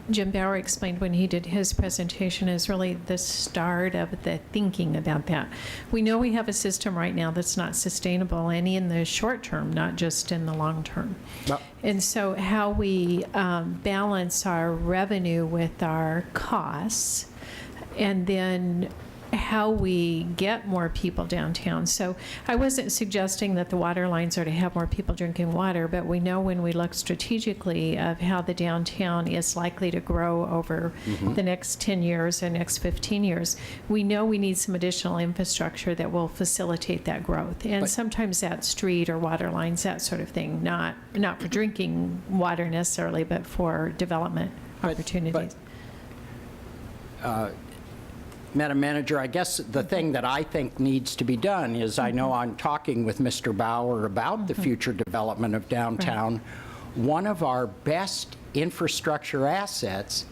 Jim Bauer explained when he did his presentation, is really the start of the thinking about that. We know we have a system right now that's not sustainable, and in the short term, not just in the long term. Well- And so how we balance our revenue with our costs, and then how we get more people downtown. So I wasn't suggesting that the water lines are to have more people drinking water, but we know when we look strategically of how the downtown is likely to grow over the next 10 years or next 15 years, we know we need some additional infrastructure that will facilitate that growth. And sometimes that's street or water lines, that sort of thing, not for drinking water necessarily, but for development opportunities. Madam Manager, I guess the thing that I think needs to be done is, I know I'm talking with Mr. Bauer about the future development of downtown. One of our best infrastructure assets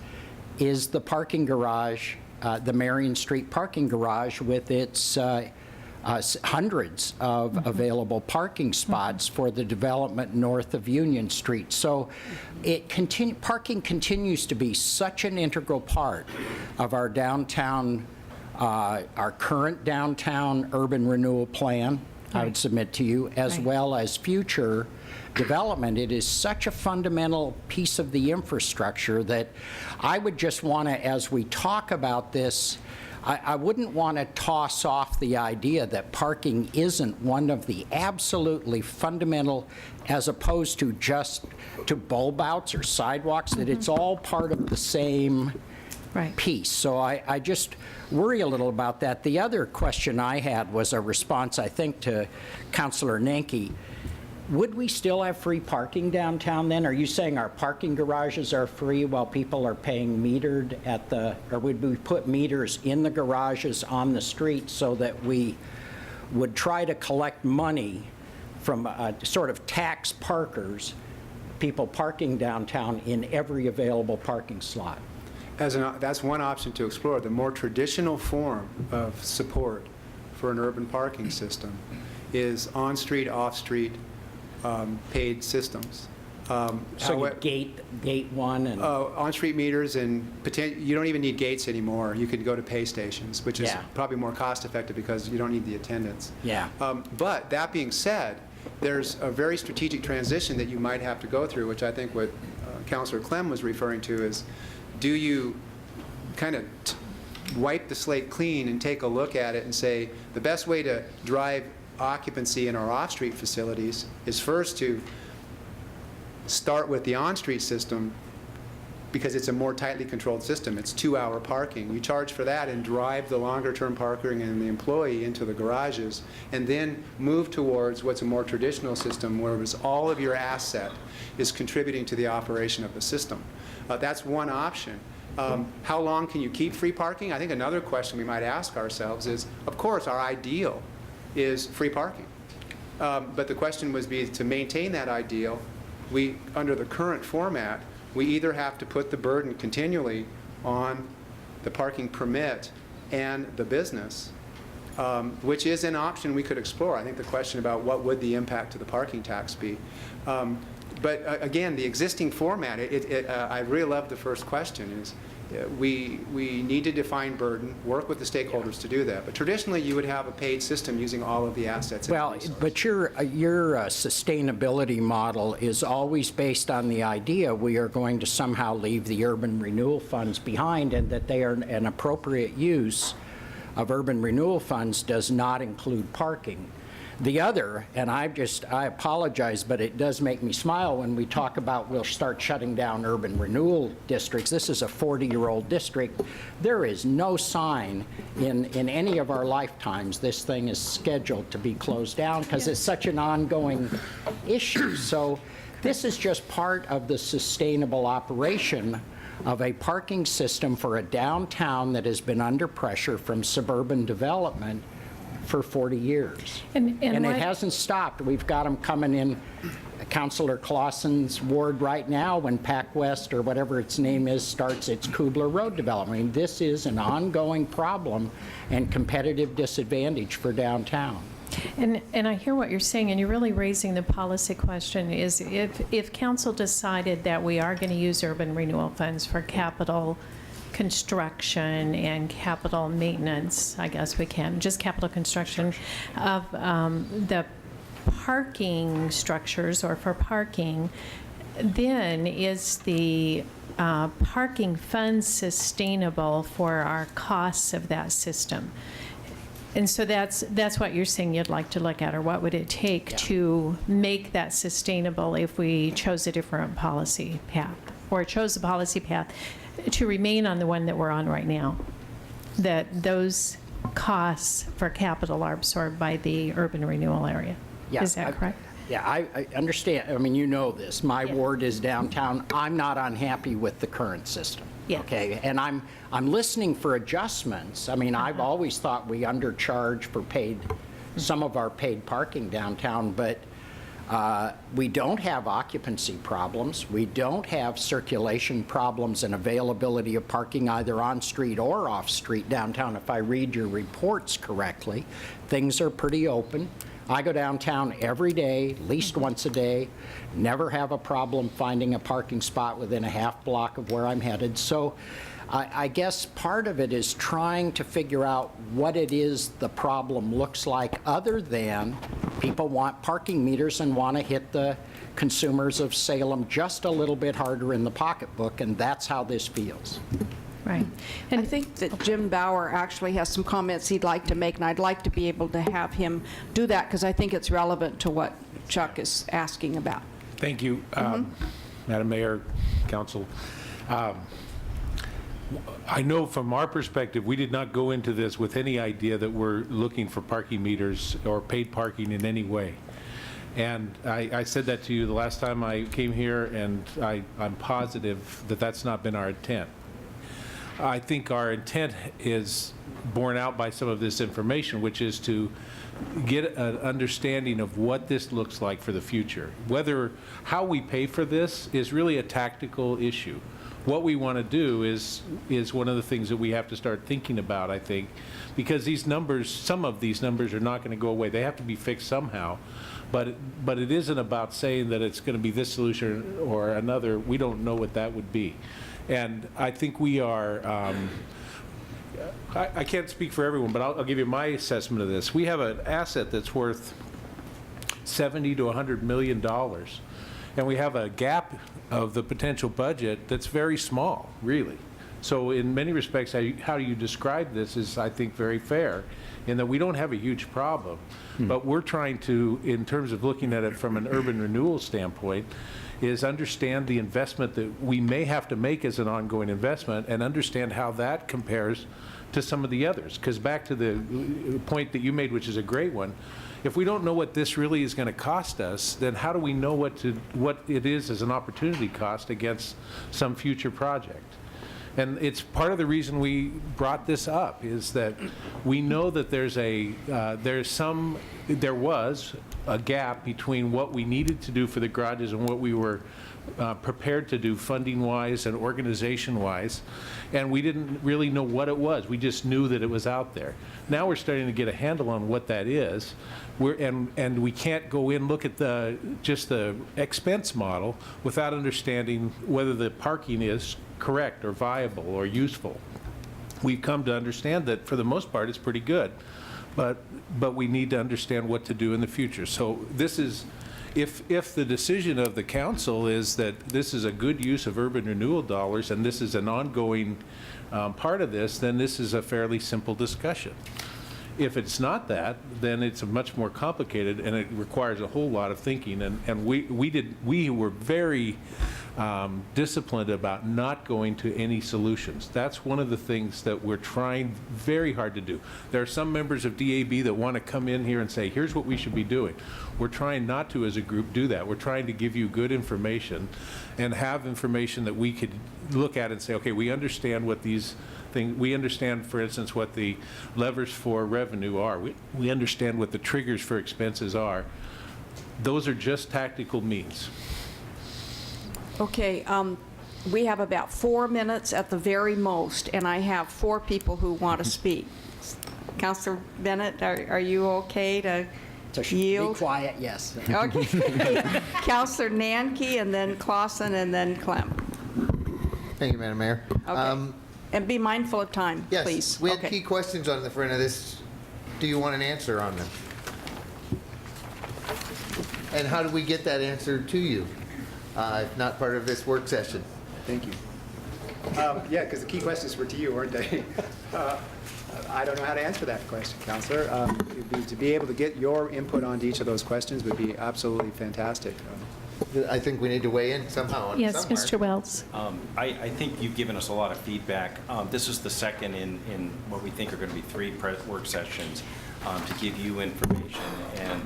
is the parking garage, the Marion Street parking garage, with its hundreds of available parking spots for the development north of Union Street. So parking continues to be such an integral part of our downtown, our current downtown urban renewal plan, I would submit to you, as well as future development. It is such a fundamental piece of the infrastructure that I would just want to, as we talk about this, I wouldn't want to toss off the idea that parking isn't one of the absolutely fundamental, as opposed to just to bulb outs or sidewalks, that it's all part of the same piece. So I just worry a little about that. The other question I had was a response, I think, to Councilor Nanke. Would we still have free parking downtown then? Are you saying our parking garages are free while people are paying metered at or would we put meters in the garages on the street so that we would try to collect money from sort of tax parkers, people parking downtown in every available parking slot? That's one option to explore, the more traditional form of support for an urban parking system is on-street, off-street paid systems. So However- gate one and... On-street meters, and you don't even need gates anymore. You can go to pay stations, which is Yeah. probably more cost-effective because you don't need the attendants. Yeah. But that being said, there's a very strategic transition that you might have to go through, which I think what Councilor Clem was referring to is, do you kind of wipe the slate clean and take a look at it and say, the best way to drive occupancy in our off-street facilities is first to start with the on-street system, because it's a more tightly controlled system. It's 2-hour parking. You charge for that and drive the longer-term parking and the employee into the garages, and then move towards what's a more traditional system where it's all of your asset is contributing to the operation of the system. That's one option. How long can you keep free parking? I think another question we might ask ourselves is, of course, our ideal is free parking. But the question would be, to maintain that ideal, under the current format, we either have to put the burden continually on the parking permit and the business, which is an option we could explore. I think the question about what would the impact to the parking tax be. But again, the existing format, I really love the first question, is we need to define burden, work with the stakeholders to do that. But traditionally, you would have a paid system using all of the assets. and Well, resources. but your sustainability model is always based on the idea we are going to somehow leave the urban renewal funds behind, and that they are an appropriate use of urban renewal funds does not include parking. The other, and I apologize, but it does make me smile when we talk about we'll start shutting down urban renewal districts. This is a 40-year-old district. There is no sign in any of our lifetimes this thing is scheduled to be closed down, because it's such an ongoing issue. So this is just part of the sustainable operation of a parking system for a downtown that has been under pressure from suburban development for 40 years. And it why- hasn't stopped. We've got them coming in Councilor Clausen's ward right now when Pac West, or whatever its name is, starts its Kubler Road development. I mean, this is an ongoing problem and competitive disadvantage for downtown. And I hear what you're saying, and you're really raising the policy question, is if council decided that we are going to use urban renewal funds for capital construction and capital maintenance, I guess we can, just capital construction of the parking structures or for parking, then is the parking fund sustainable for our costs of that system? And so that's what you're saying you'd like to look at, or what would it take to make that sustainable if we chose a different policy path, or chose a policy path to remain on the one that we're on right now, that those costs for capital are absorbed by the urban renewal area. Is that correct? Yeah, I understand. I mean, you know this. My ward is downtown. I'm not unhappy with the current system. Yeah. Okay, and I'm listening for adjustments. I mean, I've always thought we undercharge for some of our paid parking downtown, but we don't have occupancy problems. We don't have circulation problems and availability of parking either on-street or off-street downtown. If I read your reports correctly, things are pretty open. I go downtown every day, at least once a day, never have a problem finding a parking spot within a half block of where I'm headed. So I guess part of it is trying to figure out what it is the problem looks like, other than people want parking meters and want to hit the consumers of Salem just a little bit harder in the pocketbook, and that's how this feels. Right. And I think that Jim Bauer actually has some comments he'd like to make, and I'd like to be able to have him do that, because I think it's relevant to what Chuck is asking about. Thank you, Madam Mayor, Council. I know from our perspective, we did not go into this with any idea that we're looking for parking meters or paid parking in any way. And I said that to you the last time I came here, and I'm positive that that's not been our intent. I think our intent is borne out by some of this information, which is to get an understanding of what this looks like for the future. How we pay for this is really a tactical issue. what we want to do is one of the things that we have to start thinking about, I think, because these numbers, some of these numbers are not going to go away. They have to be fixed somehow. But it isn't about saying that it's going to be this solution or another. We don't know what that would be. And I think we are, I can't speak for everyone, but I'll give you my assessment of this. We have an asset that's worth $70 to $100 million. And we have a gap of the potential budget that's very small, really. So in many respects, how you describe this is, I think, very fair, in that we don't have a huge problem. But we're trying to, in terms of looking at it from an urban renewal standpoint, is understand the investment that we may have to make as an ongoing investment and understand how that compares to some of the others. Because back to the point that you made, which is a great one, if we don't know what this really is going to cost us, then how do we know what it is as an opportunity cost against some future project? And it's part of the reason we brought this up, is that we know that there was a gap between what we needed to do for the garages and what we were prepared to do funding-wise and organization-wise, and we didn't really know what it was. We just knew that it was out there. Now we're starting to get a handle on what that is, and we can't go in, look at just the expense model without understanding whether the parking is correct or viable or useful. We've come to understand that for the most part it's pretty good, but we need to understand what to do in the future. So this is, if the decision of the council is that this is a good use of urban renewal dollars and this is an ongoing part of this, then this is a fairly simple discussion. If it's not that, then it's much more complicated and it requires a whole lot of thinking. And we were very disciplined about not going to any solutions. That's one of the things that we're trying very hard to do. There are some members of DAB that want to come in here and say, here's what we should be doing. We're trying not to, as a group, do that. We're trying to give you good information and have information that we could look at and say, okay, we understand what these things, we understand, for instance, what the levers for revenue are. We understand what the triggers for expenses are. Those are just tactical means. Okay, we have about 4 minutes at the very most, and I have 4 people who want to speak. Councilor Bennett, are you okay to yield? Be quiet, yes. Okay. Councilor Nanke, and then Clausen, and then Clem. Thank you, Madam Mayor. Okay. And be mindful of time, Yes, please. we had Okay. key questions on the front of this. Do you want an answer on them? And how do we get that answer to you, if not part of this work session? Thank you. Yeah, because the key questions were to you, weren't they? I don't know how to answer that question, Counselor. To be able to get your input onto each of those questions would be absolutely fantastic. I think we need to weigh in somehow. Yes, somewhere. Mr. Wells. I think you've given us a lot of feedback. This is the second in what we think are going to be 3 work sessions to give you information, and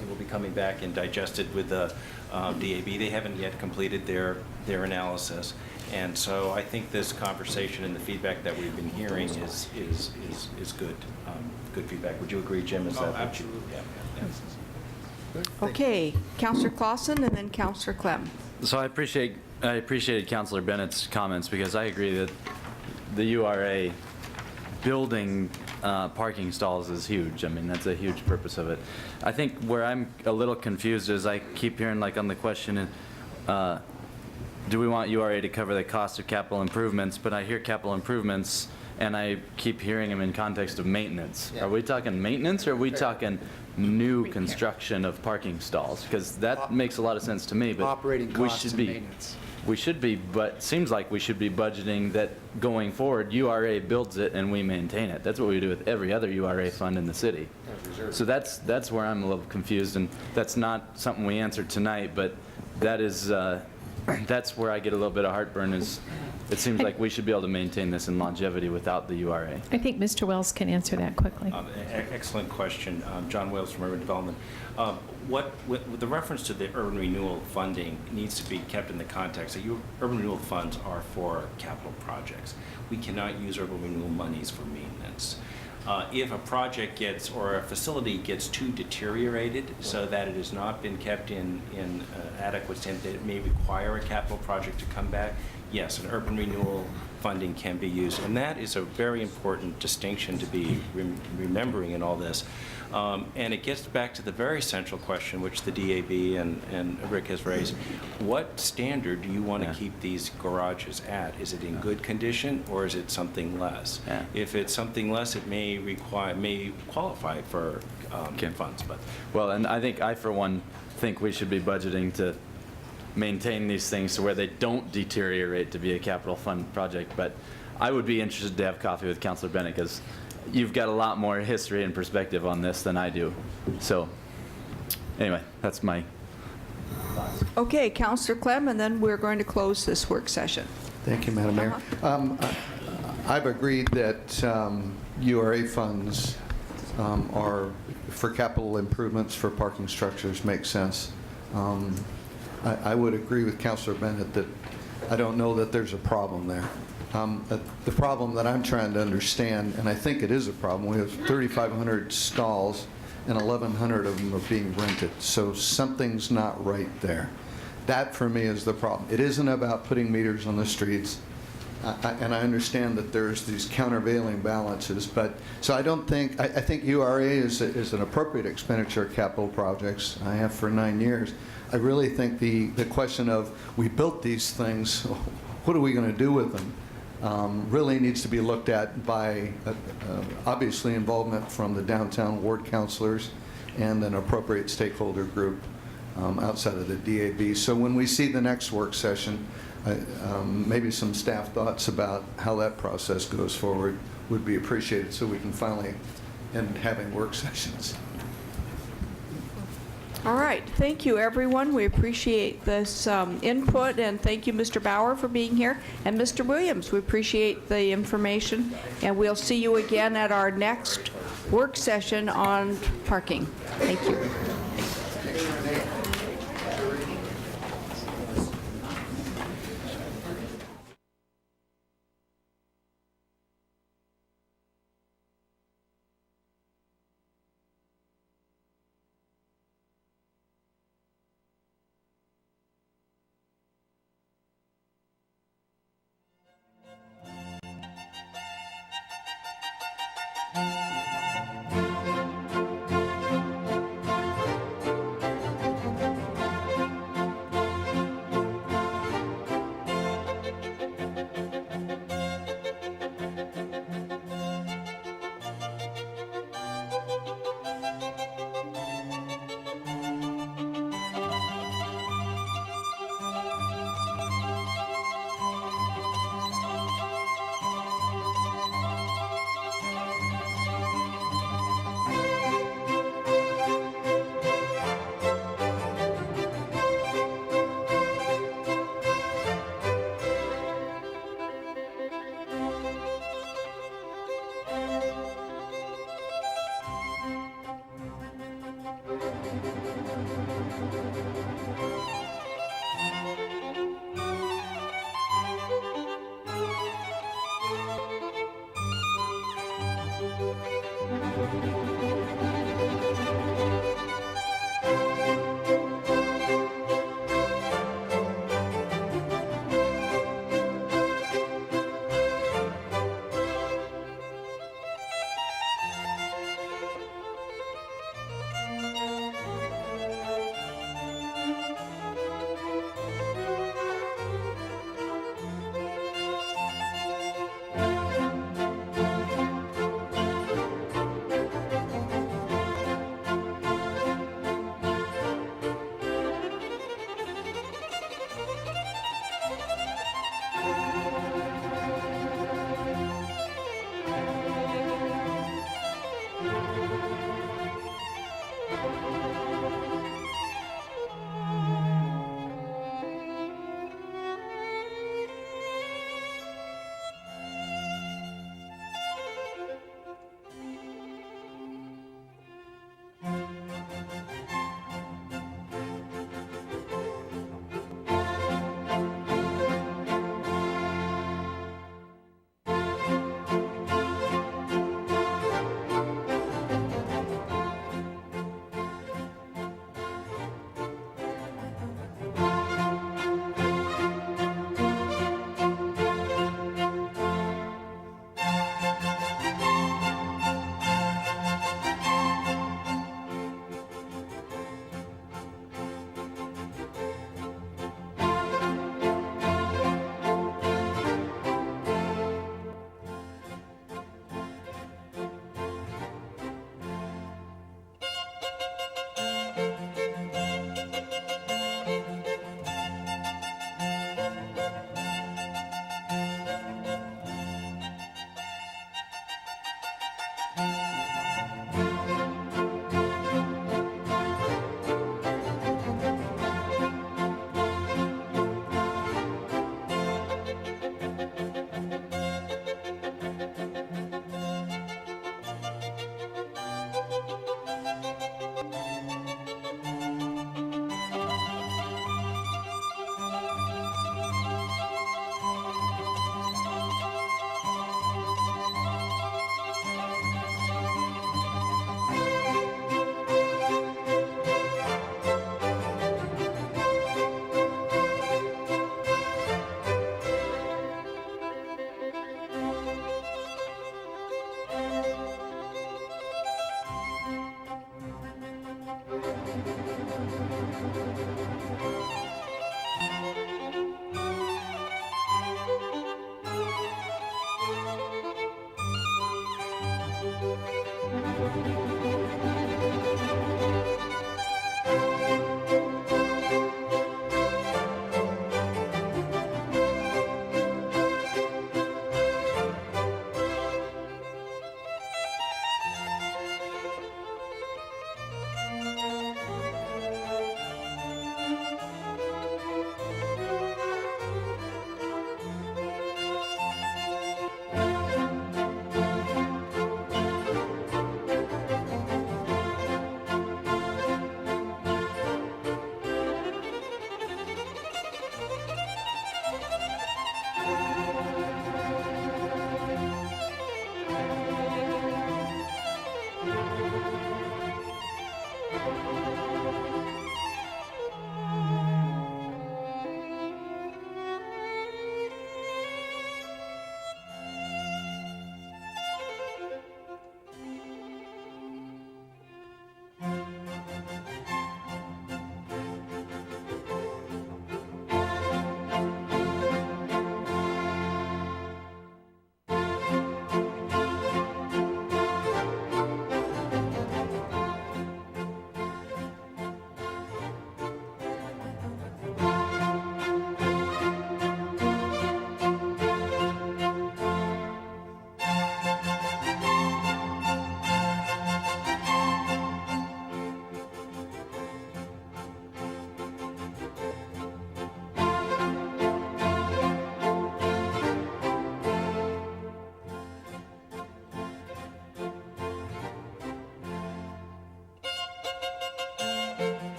it will be coming back and digested with the DAB. They haven't yet completed their analysis, and so I think this conversation and the feedback that we've been hearing is good. Good feedback. Would you agree, Jim? Is that absolutely? Yeah. Okay, Councilor Clausen, and then Councilor Clem. So I appreciated Councilor Bennett's comments, because I agree that the URA building parking stalls is huge. I mean, that's a huge purpose of it. I think where I'm a little confused is I keep hearing, like, on the question, do we want URA to cover the cost of capital improvements? But I hear capital improvements, and I keep hearing them in context of maintenance. Yeah. Are we talking maintenance, or are we talking new construction of parking stalls? Because that makes a lot of sense to me, but Operating we costs should and be, maintenance. we should be, but seems like we should be budgeting that going forward, URA builds it and we maintain it. That's what we do with every other URA fund in the city. So that's where I'm a little confused, and that's not something we answered tonight, but that is, that's where I get a little bit of heartburn, is it seems like we should be able to maintain this in longevity without the URA. I think Mr. Wells can answer that quickly. Excellent question. John Wales from Urban Development. With the reference to the urban renewal funding needs to be kept in the context that urban renewal funds are for capital projects. We cannot use urban renewal monies for maintenance. If a project gets, or a facility gets too deteriorated so that it has not been kept in adequate state, that it may require a capital project to come back, yes, an urban renewal funding can be used. And that is a very important distinction to be remembering in all this. And it gets back to the very central question, which the DAB and Rick has raised. What standard do you want to keep these garages at? Is it in good condition, or is it something less? Yeah. If it's something less, it may qualify for funds. But Well, and I, for one, think we should be budgeting to maintain these things to where they don't deteriorate to be a capital fund project. But I would be interested to have coffee with Councilor Bennett, because you've got a lot more history and perspective on this than I do. So, anyway, that's my thoughts. Okay, Councilor Clem, and then we're going to close this work session. Thank you, Madam Mayor. I've agreed that URA funds are for capital improvements for parking structures make sense. I would agree with Councilor Bennett that I don't know that there's a problem there. The problem that I'm trying to understand, and I think it is a problem, we have 3,500 stalls and 1,100 of them are being rented. So something's not right there. That, for me, is the problem. It isn't about putting meters on the streets. And I understand that there's these countervailing balances, but, so I don't think, I think URA is an appropriate expenditure of capital projects. I have for 9 years. I really think the question of, we built these things, what are we going to do with them, really needs to be looked at by, obviously, involvement from the downtown ward councilors and an appropriate stakeholder group outside of the DAB. So when we see the next work session, maybe some staff thoughts about how that process goes forward would be appreciated, so we can finally end having work sessions. All right, thank you, everyone. We appreciate this input, and thank you, Mr. Bauer, for being here, and Mr. Williams. We appreciate the information, and we'll see you again at our next work session on parking. Thank you.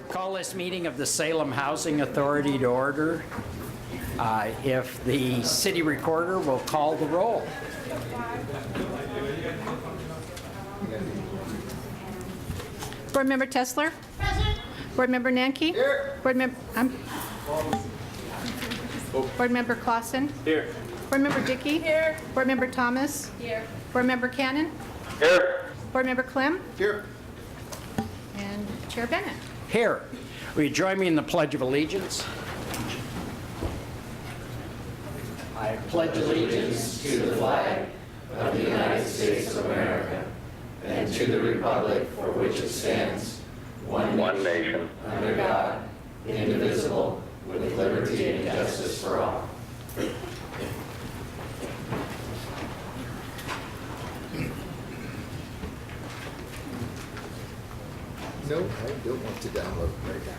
Call this meeting of the Salem Housing Authority to order. If the city recorder will call the roll. Board Member Tesler? Present. Board Member Nanki? Here. Board Member Clausen? Here. Board Member Dickey? Here. Board Member Thomas? Here. Board Member Cannon? Here. Board Member Clem? Here. And Chair Bennett. Here. Will you join me in the Pledge of Allegiance? I pledge allegiance to the flag of the United States of America and to the republic for which it stands, one nation, under God, indivisible, with liberty and justice for all. No, I don't want to download right now.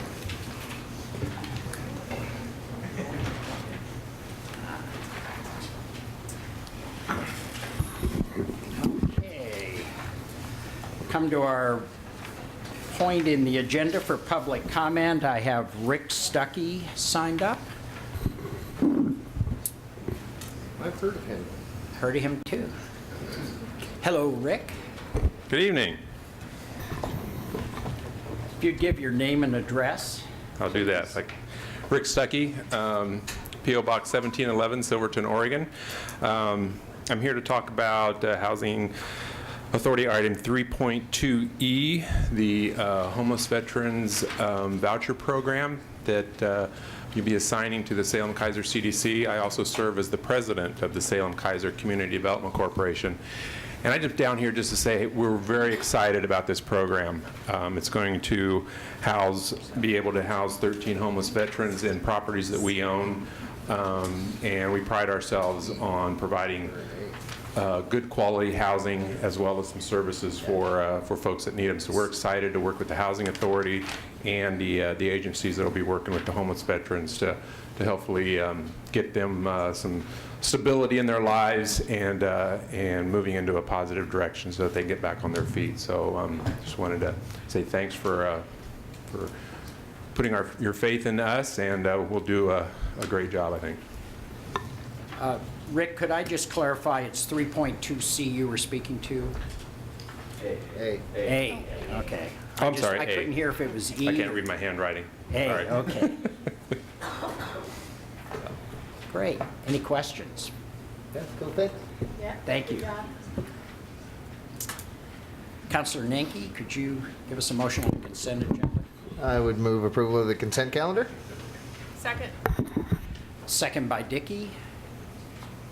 Okay. Come to our point in the agenda for public comment. I have Rick Stuckey signed up. I've heard of him. Heard of him too. Hello, Rick. Good evening. If you'd give your name and address. I'll do that. Rick Stuckey, P.O. Box 1711, Silverton, Oregon. I'm here to talk about Housing Authority Item 3.2E, the Homeless Veterans Voucher Program that you'll be assigning to the Salem Kaiser CDC. I also serve as the president of the Salem Kaiser Community Development Corporation. And I just down here just to say we're very excited about this program. It's going to be able to house 13 homeless veterans in properties that we own, and we pride ourselves on providing good quality housing as well as some services for folks that need them. So we're excited to work with the Housing Authority and the agencies that will be working with the homeless veterans to hopefully get them some stability in their lives and moving into a positive direction so that they get back on their feet. So just wanted to say thanks for putting your faith in us, and we'll do a great job, I think. Rick, could I just clarify, it's 3.2C you were speaking to? A, okay. I'm sorry, I A. couldn't hear if it was E. I can't read my handwriting. A, Sorry. okay. Great. Any questions? Yeah, cool, thanks. Thank you. Councilor Nanki, could you give us a motion on the consent agenda? I would move approval of the consent calendar. Second. Second by Dickey.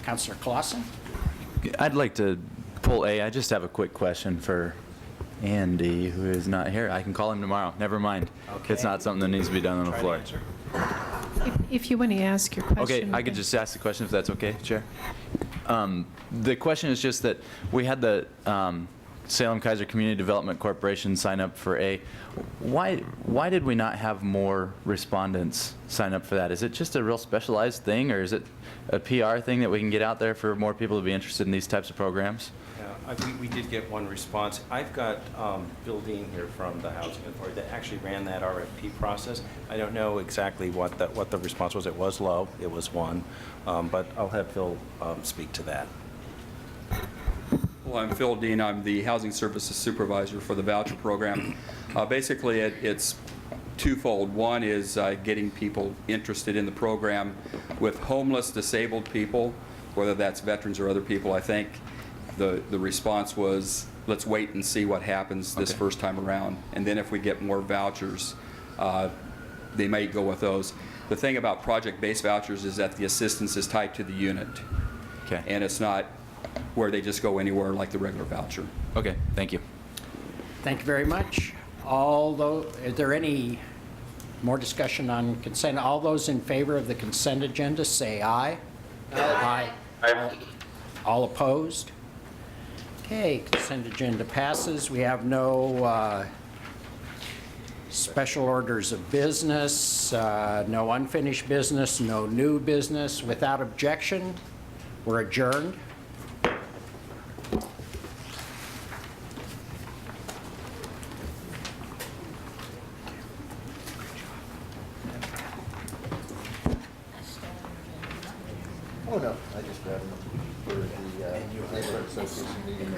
Councilor Clausen? I'd like to pull A. I just have a quick question for Andy, who is not here. I can call him tomorrow. Never mind. Okay. It's not something that needs to be done on the floor. If you want to ask your question. Okay, I could just ask the question if that's okay, Chair. The question is just that we had the Salem Kaiser Community Development Corporation sign up for A. Why did we not have more respondents sign up for that? Is it just a real specialized thing, or is it a PR thing that we can get out there for more people to be interested in these types of programs? We did get one response. I've got Bill Dean here from the Housing Authority that actually ran that RFP process. I don't know exactly what the response was. It was low. It was one. But I'll have Phil speak to that. Well, I'm Phil Dean. I'm the Housing Services Supervisor for the voucher program. Basically, it's twofold. One is getting people interested in the program with homeless, disabled people, whether that's veterans or other people. I think the response was, let's wait and see what happens this first time around. And then if we get more vouchers, they may go with those. The thing about project-based vouchers is that the assistance is tied to the unit. Okay. And it's not where they just go anywhere like the regular voucher. Okay, thank you. Thank you very much. Is there any more discussion on consent? All those in favor of the consent agenda, say aye. Aye. Aye. All opposed? Okay, consent agenda passes. We have no special orders of business, no unfinished business, no new business. Without objection, we're adjourned. Oh, no, I just grabbed them for the neighborhood association meeting.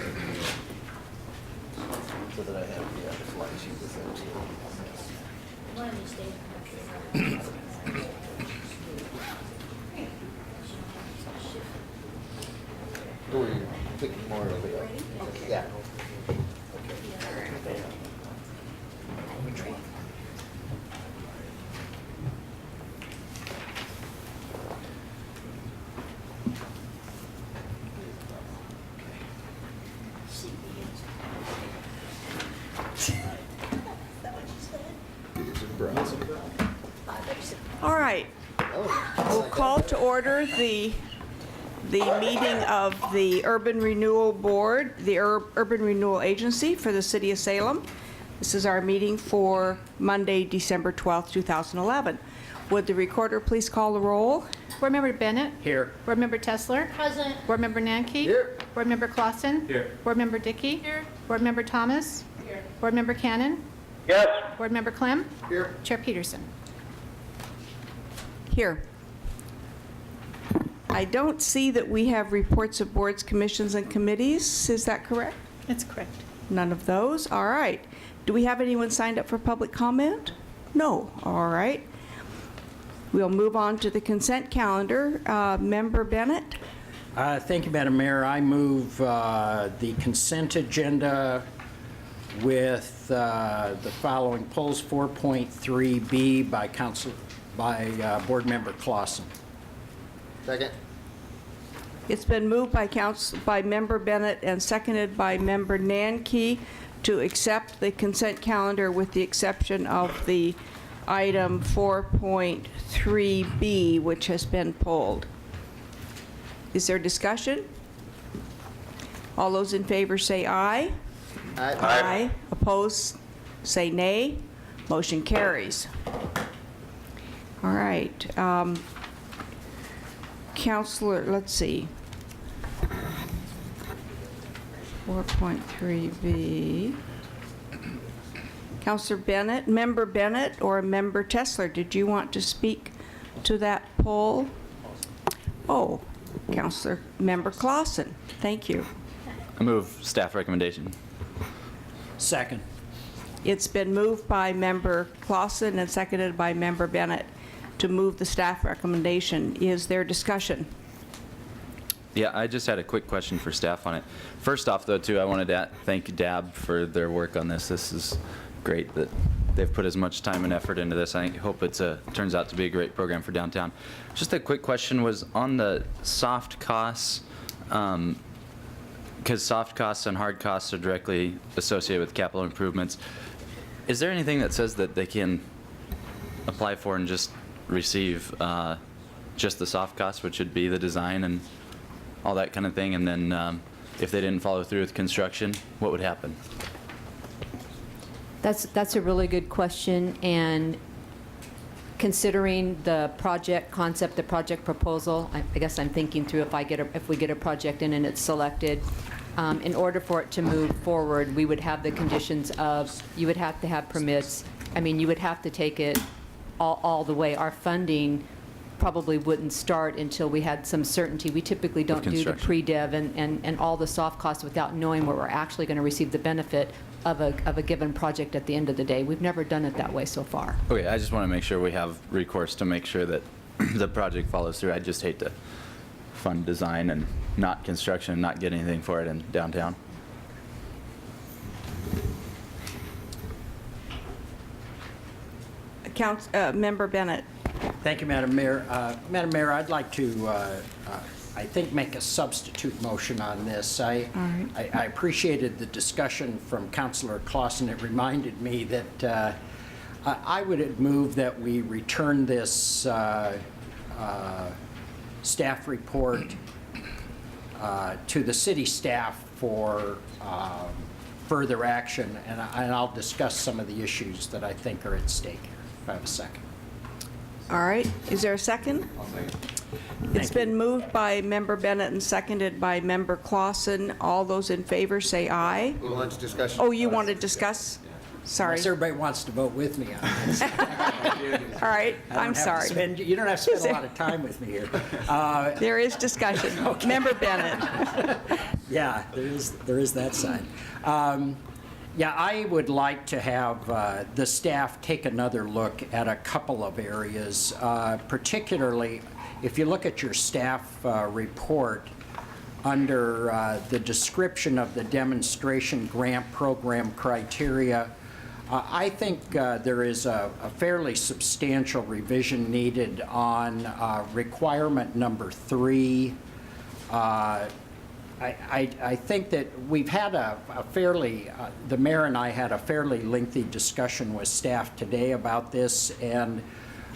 So that I have the fly sheet with them too. Or were you thinking more of it? Yeah. All right. We'll call to order the meeting of the Urban Renewal Board, the Urban Renewal Agency for the City of Salem. This is our meeting for Monday, December 12th, 2011. Would the recorder please call the roll? Board Member Bennett? Here. Board Member Tesler? Present. Board Member Nanki? Here. Board Member Clausen? Here. Board Member Dickey? Here. Board Member Thomas? Here. Board Member Cannon? Yes. Board Member Clem? Here. Chair Peterson? Here. I don't see that we have reports of boards, commissions, and committees. Is that correct? That's correct. None of those? All right. Do we have anyone signed up for public comment? No. All right. We'll move on to the consent calendar. Member Bennett? Thank you, Madam Mayor. I move the consent agenda with the following: polls 4.3B by Board Member Clausen. Second. It's been moved by Member Bennett and seconded by Member Nanke to accept the consent calendar with the exception of the item 4.3B, which has been pulled. Is there discussion? All those in favor say aye. Aye. Aye. Opposed, say nay. Motion carries. All right. Counselor, let's see. 4.3B. Counselor Bennett, Member Bennett or Member Tessler, did you want to speak to that poll? Oh, Counselor Member Clausen, thank you. I move staff recommendation. Second. It's been moved by Member Clausen and seconded by Member Bennett to move the staff recommendation. Is there discussion? Yeah, I just had a quick question for staff on it. First off, though, too, I wanted to thank DAB for their work on this. This is great that they've put as much time and effort into this. I hope it turns out to be a great program for downtown. Just a quick question was on the soft costs, because soft costs and hard costs are directly associated with capital improvements. Is there anything that says that they can apply for and just receive just the soft costs, which would be the design and all that kind of thing, and then if they didn't follow through with construction, what would happen? That's a really good question, and considering the project concept, the project proposal, I guess I'm thinking through if we get a project in and it's selected, in order for it to move forward, we would have the conditions of, you would have to have permits. I mean, you would have to take it all the way. Our funding probably wouldn't start until we had some certainty. We typically don't do the pre-dev and all the soft costs without knowing where we're actually going to receive the benefit of a given project at the end of the day. We've never done it that way so far. Okay, I just want to make sure we have recourse to make sure that the project follows through. I just hate to fund design and not construction and not get anything for it in downtown. Member Bennett. Thank you, Madam Mayor. Madam Mayor, I'd like to, I think, make a substitute motion on this. I appreciated the discussion from Councilor Clausen. It reminded me that I would move that we return this staff report to the city staff for further action, and I'll discuss some of the issues that I think are at stake here, if I have a second. All right. Is there a second? It's been moved by Member Bennett and seconded by Member Clausen. All those in favor say aye. Who wants discussion? Oh, you want to discuss? Sorry. Unless everybody wants to vote with me on this. All right. I'm sorry. You don't have to spend a lot of time with me here. There is discussion. Okay. Member Bennett. Yeah, there is that side. Yeah, I would like to have the staff take another look at a couple of areas, particularly if you look at your staff report under the description of the demonstration grant program criteria. I think there is a fairly substantial revision needed on requirement number 3. I think that we've had a fairly, the mayor and I had a fairly lengthy discussion with staff today about this, and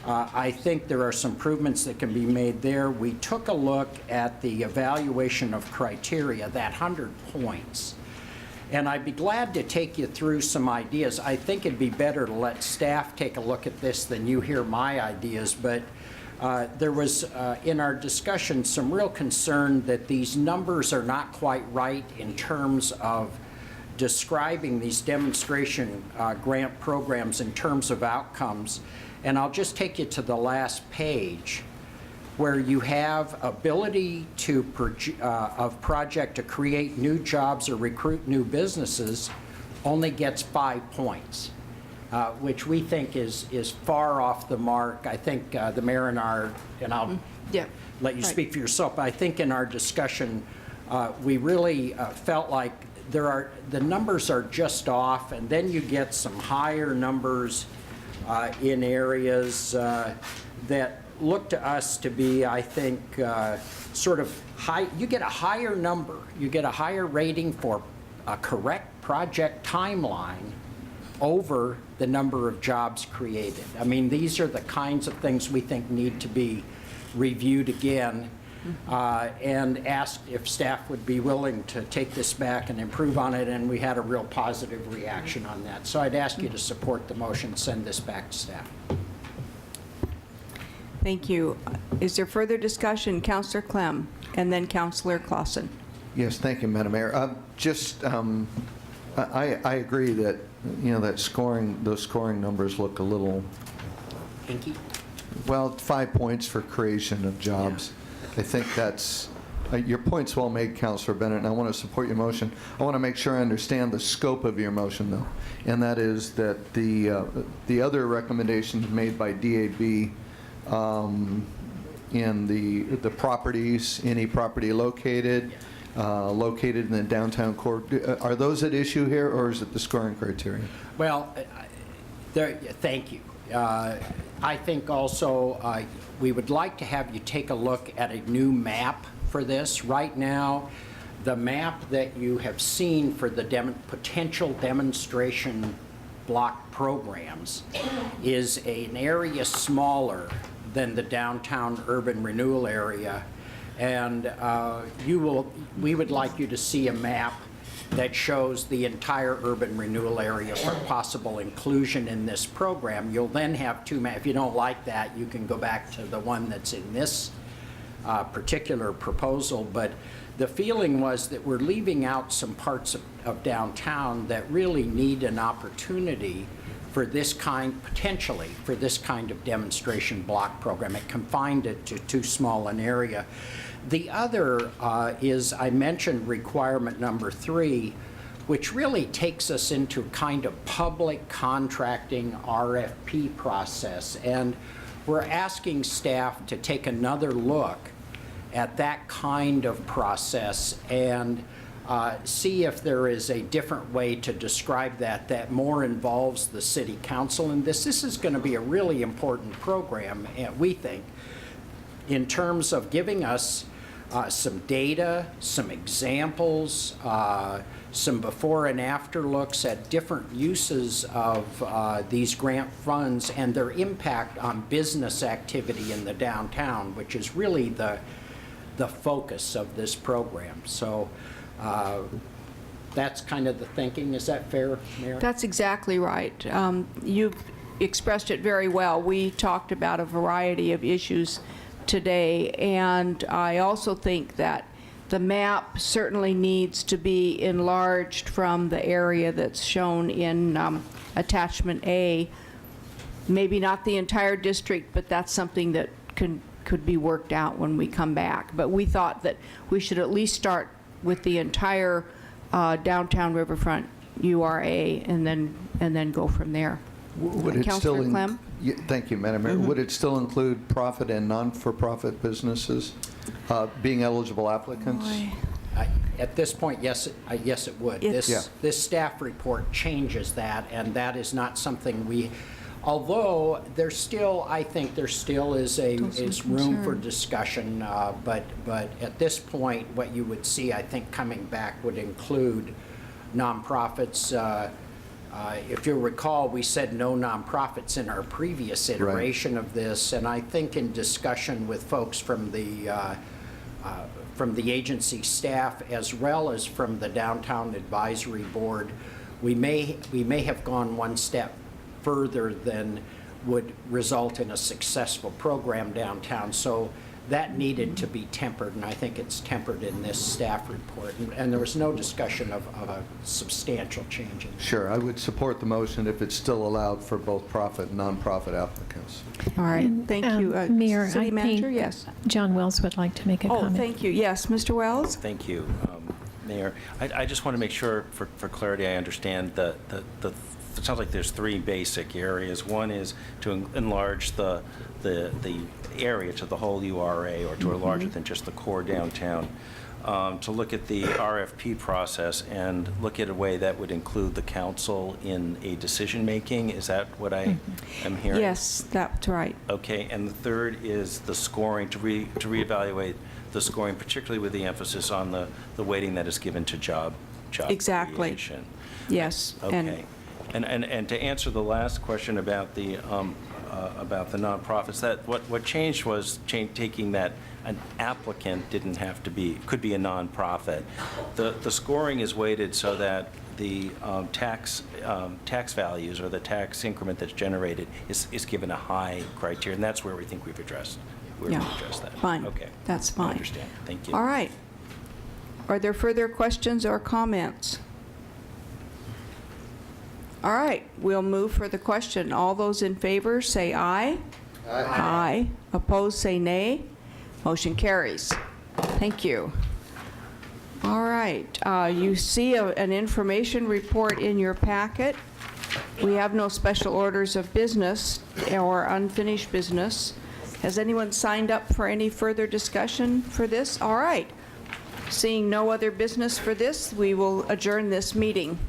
I think there are some improvements that can be made there. We took a look at the evaluation of criteria, that 100 points, and I'd be glad to take you through some ideas. I think it'd be better to let staff take a look at this than you hear my ideas, but there was, in our discussion, some real concern that these numbers are not quite right in terms of describing these demonstration grant programs in terms of outcomes. And I'll just take you to the last page. where you have ability to of project to create new jobs or recruit new businesses only gets 5 points, which we think is far off the mark. I think the mayor and I'll let you speak for yourself, but I think in our discussion, we really felt like the numbers are just off, and then you get some higher numbers in areas that look to us to be, I think, sort of high. You get a higher number, you get a higher rating for a correct project timeline over the number of jobs created. I mean, these are the kinds of things we think need to be reviewed again, and asked if staff would be willing to take this back and improve on it, and we had a real positive reaction on that. So I'd ask you to support the motion, send this back to staff. Thank you. Is there further discussion? Councillor Clem, and then Councillor Clausen. Yes, thank you, Madam Mayor. I agree that, those scoring numbers look a little, Inky? well, 5 points for creation of jobs. I think that's, your point's well made, Councilor Bennett, and I want to support your motion. I want to make sure I understand the scope of your motion, though, and that is that the other recommendations made by DAB in the properties, any property located in the downtown core, are those at issue here, or is it the scoring criteria? Well, thank you. I think also we would like to have you take a look at a new map for this. Right now, the map that you have seen for the potential demonstration block programs is an area smaller than the downtown urban renewal area. And we would like you to see a map that shows the entire urban renewal area for possible inclusion in this program. You'll then have two maps. If you don't like that, you can go back to the one that's in this particular proposal. But the feeling was that we're leaving out some parts of downtown that really need an opportunity for this kind, potentially, for this kind of demonstration block program. It confined it to too small an area. The other is, I mentioned requirement number 3, which really takes us into kind of public contracting RFP process. And we're asking staff to take another look at that kind of process and see if there is a different way to describe that more involves the city council in this. This is going to be a really important program, we think, in terms of giving us some data, some examples, some before and after looks at different uses of these grant funds and their impact on business activity in the downtown, which is really the focus of this program. So that's kind of the thinking. Is that fair, Mayor? That's exactly right. You've expressed it very well. We talked about a variety of issues today, and I also think that the map certainly needs to be enlarged from the area that's shown in attachment A. Maybe not the entire district, but that's something that could be worked out when we come back. But we thought that we should at least start with the entire downtown riverfront URA and then go from there. Would it Councilor still Clem? Thank you, Madam Mayor. Would it still include profit and non-for-profit businesses being eligible applicants? At this point, yes, yes, it would. This staff report changes that, and that is not something we. Although there's still, I think there still is room for discussion, but at this point, what you would see, I think, coming back would include nonprofits. If you'll recall, we said no nonprofits in our previous iteration of this, and I think in discussion with folks from the agency staff as well as from the Downtown Advisory Board, we may have gone one step further than would result in a successful program downtown. So that needed to be tempered, and I think it's tempered in this staff report. And there was no discussion of a substantial change in that. Sure, I would support the motion if it's still allowed for both profit and nonprofit applicants. All right, thank you. Mayor, City I Manager, think yes. John Wells would like to make a Oh, comment. thank you. Yes, Mr. Wells? Thank you, Mayor. I just want to make sure, for clarity, I understand it sounds like there's three basic areas. One is to enlarge the area to the whole URA, or to a larger than just the core downtown. To look at the RFP process and look at a way that would include the council in a decision-making. Is that what I am hearing? Yes, that's right. Okay, and the third is the scoring, to reevaluate the scoring, particularly with the emphasis on the weighting that is given to job Exactly. creation. Yes. Okay. And to answer the last question about the nonprofits, that what changed was taking that an applicant didn't have to be, could be a nonprofit. The scoring is weighted so that the tax values, or the tax increment that's generated, is given a high criteria, and that's where we think we've addressed that. Fine. Okay. That's fine. I understand. Thank you. All right. Are there further questions or comments? All right, we'll move for the question. All those in favor, say aye. Aye. Aye. Opposed, say nay. Motion carries. Thank you. All right, you see an information report in your packet. We have no special orders of business or unfinished business. Has anyone signed up for any further discussion for this? All right. Seeing no other business for this, we will adjourn this meeting.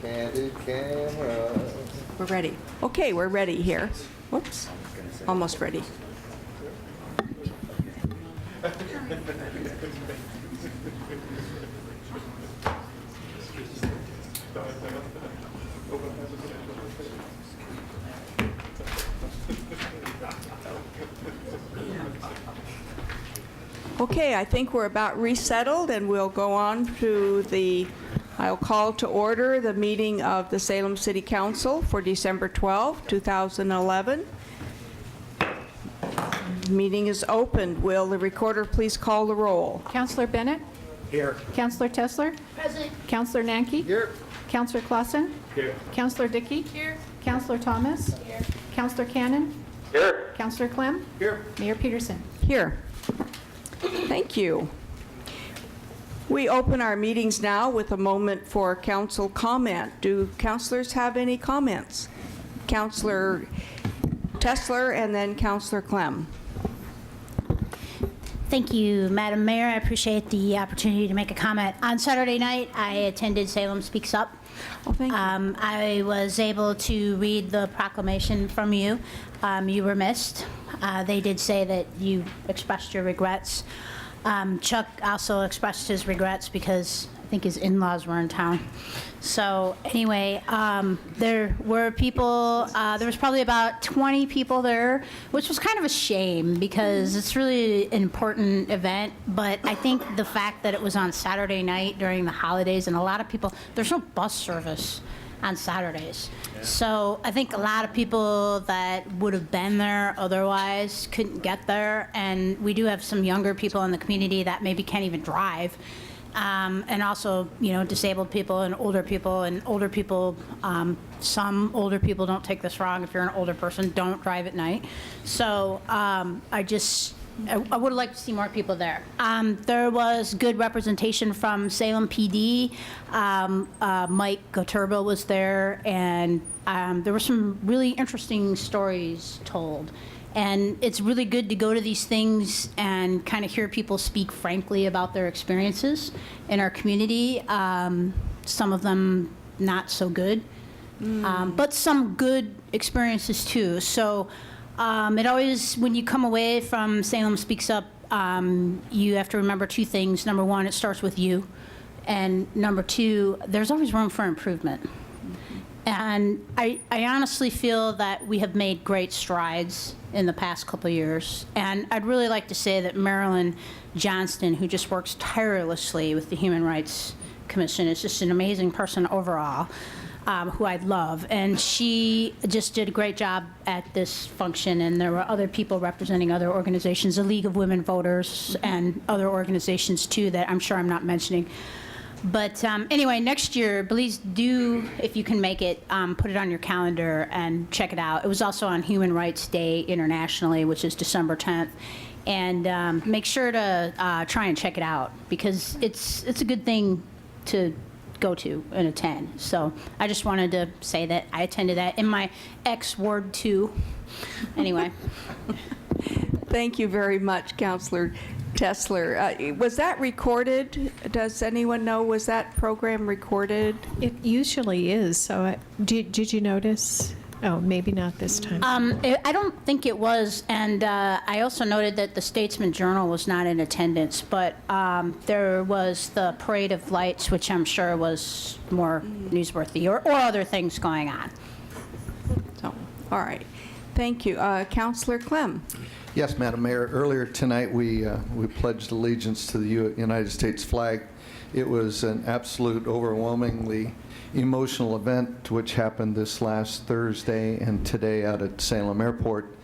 Candid camera. We're ready. Okay, we're ready here. Whoops, almost ready. Okay, I think we're about resettled, and we'll go on to I'll call to order the meeting of the Salem City Council for December 12, 2011. Meeting is opened. Will the recorder please call the roll? Counselor Bennett? Here. Counselor Tesler? Present. Counselor Nanki? Here. Counselor Clausen? Here. Counselor Dickey? Here. Counselor Thomas? Here. Counselor Cannon? Here. Counselor Clem? Here. Mayor Peterson? Here. Thank you. We open our meetings now with a moment for council comment. Do councilors have any comments? Counselor Tesler and then Counselor Clem. Thank you, Madam Mayor. I appreciate the opportunity to make a comment. On Saturday night, I attended Salem Speaks Up. Oh, thank you. I was able to read the proclamation from you. You were missed. They did say that you expressed your regrets. Chuck also expressed his regrets because I think his in-laws were in town. So anyway, there were people, there was probably about 20 people there, which was kind of a shame because it's really an important event. But I think the fact that it was on Saturday night during the holidays, and a lot of people, there's no bus service on Saturdays. So I think a lot of people that would have been there otherwise couldn't get there. And we do have some younger people in the community that maybe can't even drive. And also, you know, disabled people and older people. And older people, some older people, don't take this wrong, if you're an older person, don't drive at night. So I would like to see more people there. There was good representation from Salem PD. Mike Goturbo was there, and there were some really interesting stories told. And it's really good to go to these things and kind of hear people speak frankly about their experiences in our community. Some of them not so good, but some good experiences too. So it always, when you come away from Salem Speaks Up, you have to remember two things. Number one, it starts with you. And number two, there's always room for improvement. And I honestly feel that we have made great strides in the past couple of years. And I'd really like to say that Marilyn Johnston, who just works tirelessly with the Human Rights Commission, is just an amazing person overall, who I love. And she just did a great job at this function. And there were other people representing other organizations, the League of Women Voters, and other organizations too that I'm sure I'm not mentioning. But anyway, next year, please do, if you can make it, put it on your calendar and check it out. It was also on Human Rights Day internationally, which is December 10th. And make sure to try and check it out, because it's a good thing to go to and attend. So I just wanted to say that I attended that in my ex-Ward 2. Anyway. Thank you very much, Councilor Tessler. Was that recorded? Does anyone know, was that program recorded? It usually is, so did you notice? Oh, maybe not this time. I don't think it was, and I also noted that the Statesman Journal was not in attendance, but there was the Parade of Lights, which I'm sure was more newsworthy, or other things going on. So, all right. Thank you. Councilor Clem. Yes, Madam Mayor. Earlier tonight, we pledged allegiance to the United States flag. It was an absolute, overwhelmingly emotional event, which happened this last Thursday and today out at Salem Airport.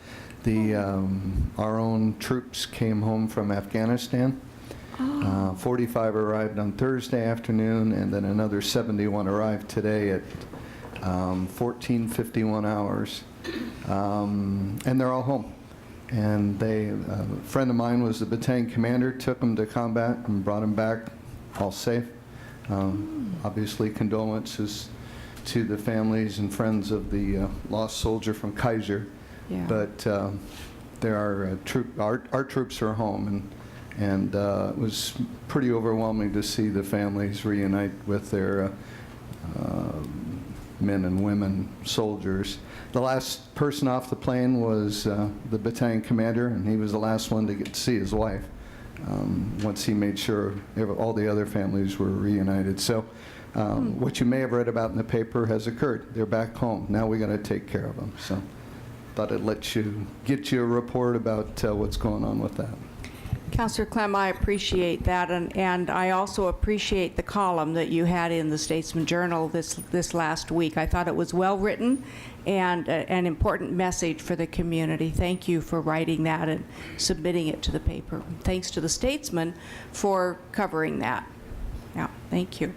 Our own troops came home from Afghanistan. 45 arrived on Thursday afternoon, and then another 71 arrived today at 14:51 hours, and they're all home. And a friend of mine was the battalion commander, took them to combat and brought them back all safe. Obviously, condolences to the families and friends of the lost soldier from Kaiser. Yeah. But there are our troops are home, and it was pretty overwhelming to see the families reunite with their men and women soldiers. The last person off the plane was the battalion commander, and he was the last one to get to see his wife once he made sure all the other families were reunited. So what you may have read about in the paper has occurred. They're back home. Now we got to take care of them. So thought I'd get you a report about what's going on with that. Councilor Clem, I appreciate that, and I also appreciate the column that you had in the Statesman Journal this last week. I thought it was well written and an important message for the community. Thank you for writing that and submitting it to the paper. Thanks to the Statesman for covering that. Yeah, thank you.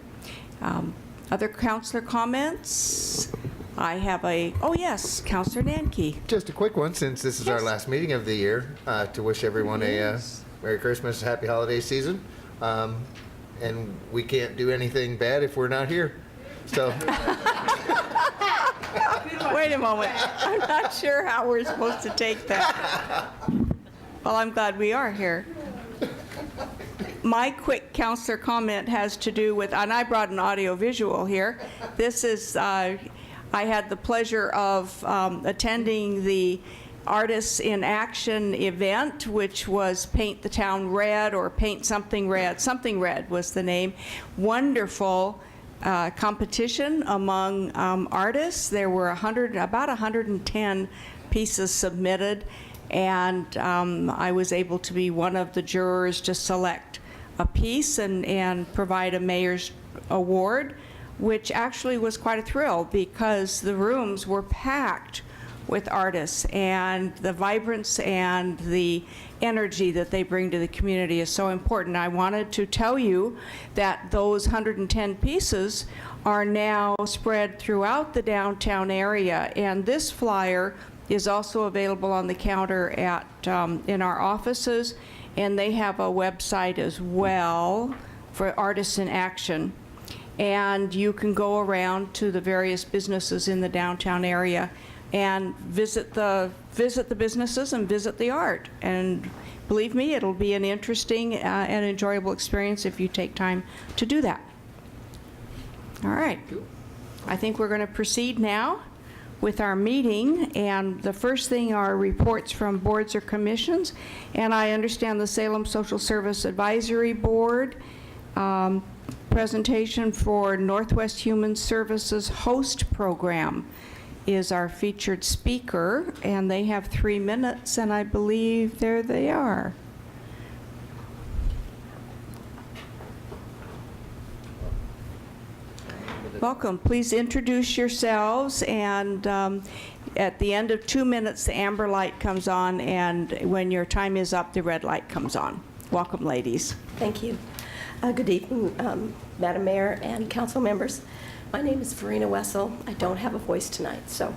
Other councilor comments? I have oh yes, Councilor Nanke. Just a quick one, since this is our last meeting of the year, to wish everyone a Merry Christmas, Happy Holiday season. And we can't do anything bad if we're not here. So. Wait a moment. I'm not sure how we're supposed to take that. Well, I'm glad we are here. My quick councilor comment has to do with, and I brought an audio-visual here. This is, I had the pleasure of attending the Artists in Action event, which was Paint the Town Red, or Paint Something Red. Something Red was the name. Wonderful competition among artists. There were about 110 pieces submitted, and I was able to be one of the jurors to select a piece and provide a mayor's award, which actually was quite a thrill because the rooms were packed with artists, and the vibrance and the energy that they bring to the community is so important. I wanted to tell you that those 110 pieces are now spread throughout the downtown area, and this flyer is also available on the counter at in our offices, and they have a website as well for Artists in Action. And you can go around to the various businesses in the downtown area and visit the businesses and visit the art. And believe me, it'll be an interesting and enjoyable experience if you take time to do that. All right. I think we're going to proceed now with our meeting, and the first thing are reports from boards or commissions. And I understand the Salem Social Service Advisory Board presentation for Northwest Human Services Host Program is our featured speaker, and they have 3 minutes, and I believe there they are. Welcome. Please introduce yourselves, and at the end of 2 minutes, the amber light comes on, and when your time is up, the red light comes on. Welcome, ladies. Thank you. Good evening, Madam Mayor and council members. My name is Verena Wessel. I don't have a voice tonight, so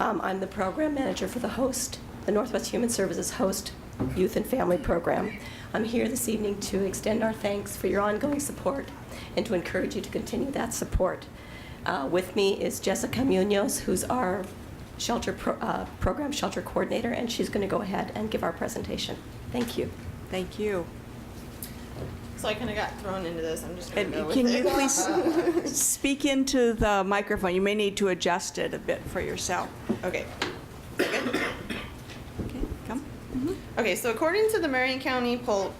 I'm the program manager for the HOST, the Northwest Human Services HOST Youth and Family Program. I'm here this evening to extend our thanks for your ongoing support and to encourage you to continue that support. With me is Jessica Munoz, who's our program shelter coordinator, and she's going to go ahead and give our presentation. Thank you. Thank you. So I kind of got thrown into this. I'm just going to go with Can it. you please speak into the microphone? You may need to adjust it a bit for yourself. Okay. Okay, come. Okay, so according to the Marion County poll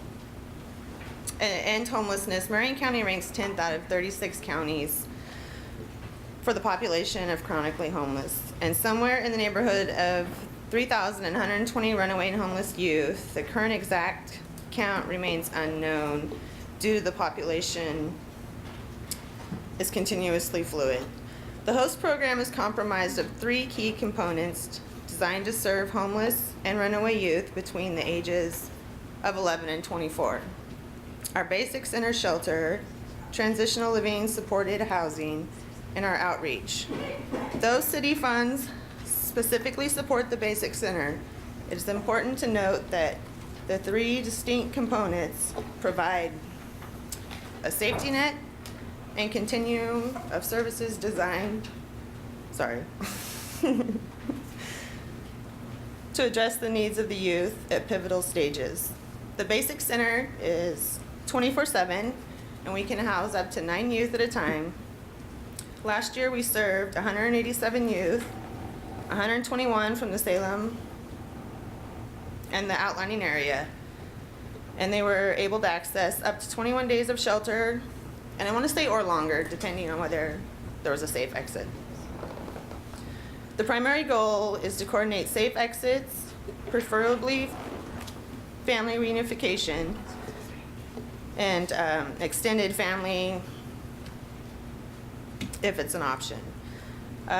and homelessness, Marion County ranks 10th out of 36 counties for the population of chronically homeless. And somewhere in the neighborhood of 3,120 runaway and homeless youth. The current exact count remains unknown due to the population is continuously fluid. The HOST program is comprised of 3 key components designed to serve homeless and runaway youth between the ages of 11 and 24. Our basic center shelter, transitional living supported housing, and our outreach. Those city funds specifically support the basic center. It is important to note that the 3 distinct components provide a safety net and continuum of services designed, to address the needs of the youth at pivotal stages. The basic center is 24/7, and we can house up to 9 youth at a time. Last year, we served 187 youth, 121 from the Salem and the outlining area. And they were able to access up to 21 days of shelter, and I want to say or longer, depending on whether there was a safe exit. The primary goal is to coordinate safe exits, preferably family reunification, and extended family if it's an option.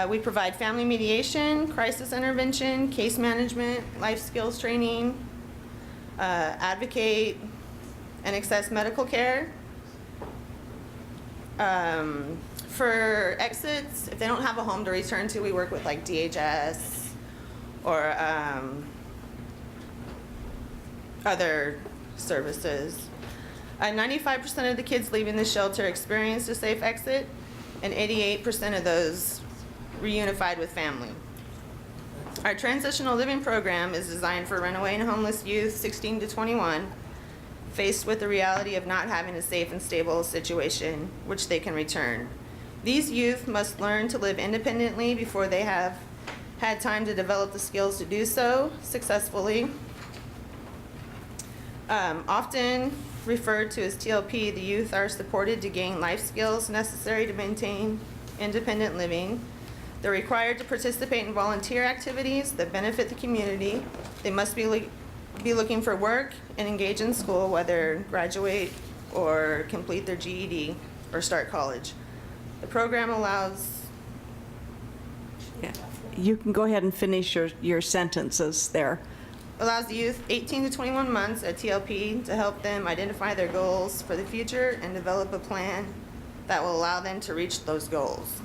We provide family mediation, crisis intervention, case management, life skills training, advocate and access medical care. For exits, if they don't have a home to return to, we work with like DHS or other services. 95% of the kids leaving the shelter experienced a safe exit, and 88% of those reunified with family. Our transitional living program is designed for runaway and homeless youth 16 to 21, faced with the reality of not having a safe and stable situation which they can return. These youth must learn to live independently before they have had time to develop the skills to do so successfully. Often referred to as TLP, the youth are supported to gain life skills necessary to maintain independent living. They're required to participate in volunteer activities that benefit the community. They must be looking for work and engage in school, whether graduate or complete their GED or start college. The program allows... Yeah. You can go ahead and finish your sentences there. Allows the youth 18 to 21 months at TLP to help them identify their goals for the future and develop a plan that will allow them to reach those goals.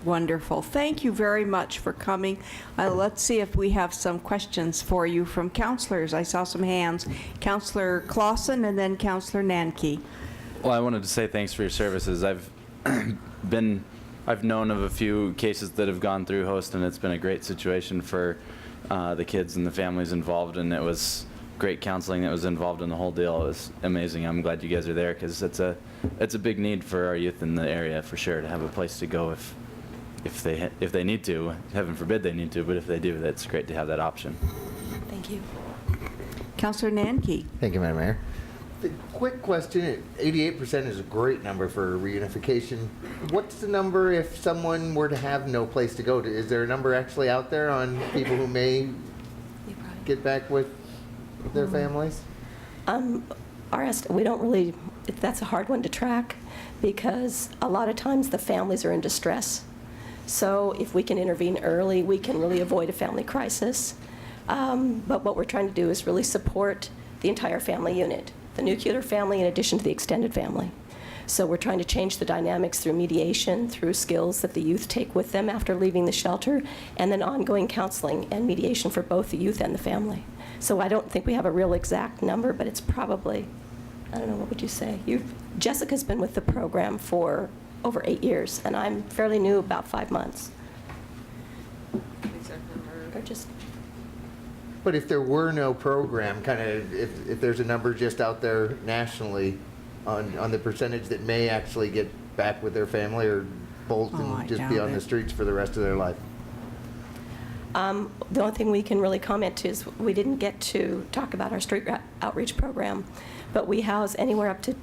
Wonderful. Thank you very much for coming. Let's see if we have some questions for you from counselors. I saw some hands. Counselor Clausen and then Counselor Nanke. Well, I wanted to say thanks for your services. I've known of a few cases that have gone through HOST, and it's been a great situation for the kids and the families involved, and it was great counseling that was involved in the whole deal. It was amazing. I'm glad you guys are there, because it's a big need for our youth in the area, for sure, to have a place to go if they need to. Heaven forbid they need to, but if they do, that's great to have that option. Thank you. Counselor Nanke. Thank you, Madam Mayor. Quick question, 88% is a great number for reunification. What's the number if someone were to have no place to go to? Is there a number actually out there on people who may get back with their families? We don't really, that's a hard one to track because a lot of times the families are in distress. So if we can intervene early, we can really avoid a family crisis. But what we're trying to do is really support the entire family unit, the nuclear family in addition to the extended family. So we're trying to change the dynamics through mediation, through skills that the youth take with them after leaving the shelter, and then ongoing counseling and mediation for both the youth and the family. So I don't think we have a real exact number, but it's probably, I don't know, what would you say? Jessica's been with the program for over 8 years, and I'm fairly new, about 5 months. Or just But if there were no program, kind of, if there's a number just out there nationally on the percentage that may actually get back with their family or bolt and just be on the streets for the rest of their life? The only thing we can really comment to is we didn't get to talk about our street outreach program, but we house anywhere up to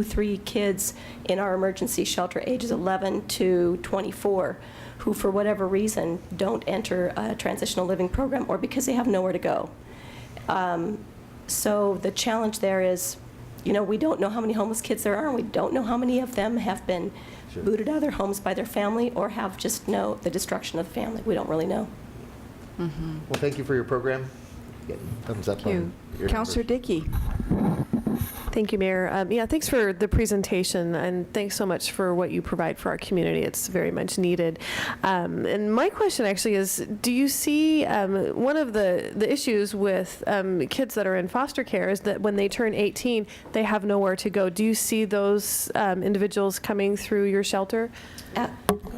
3 kids in our emergency shelter, ages 11 to 24, who for whatever reason don't enter a transitional living program or because they have nowhere to go. So the challenge there is, we don't know how many homeless kids there are, and we don't know how many of them have been booted out of their homes by their family or have just the destruction of the family. We don't really know. Well, thank you for your program. Getting thumbs up on your Councillor Dickey. Thank you, Mayor. Yeah, thanks for the presentation, and thanks so much for what you provide for our community. It's very much needed. And my question actually is, do you see one of the issues with kids that are in foster care is that when they turn 18, they have nowhere to go. Do you see those individuals coming through your shelter?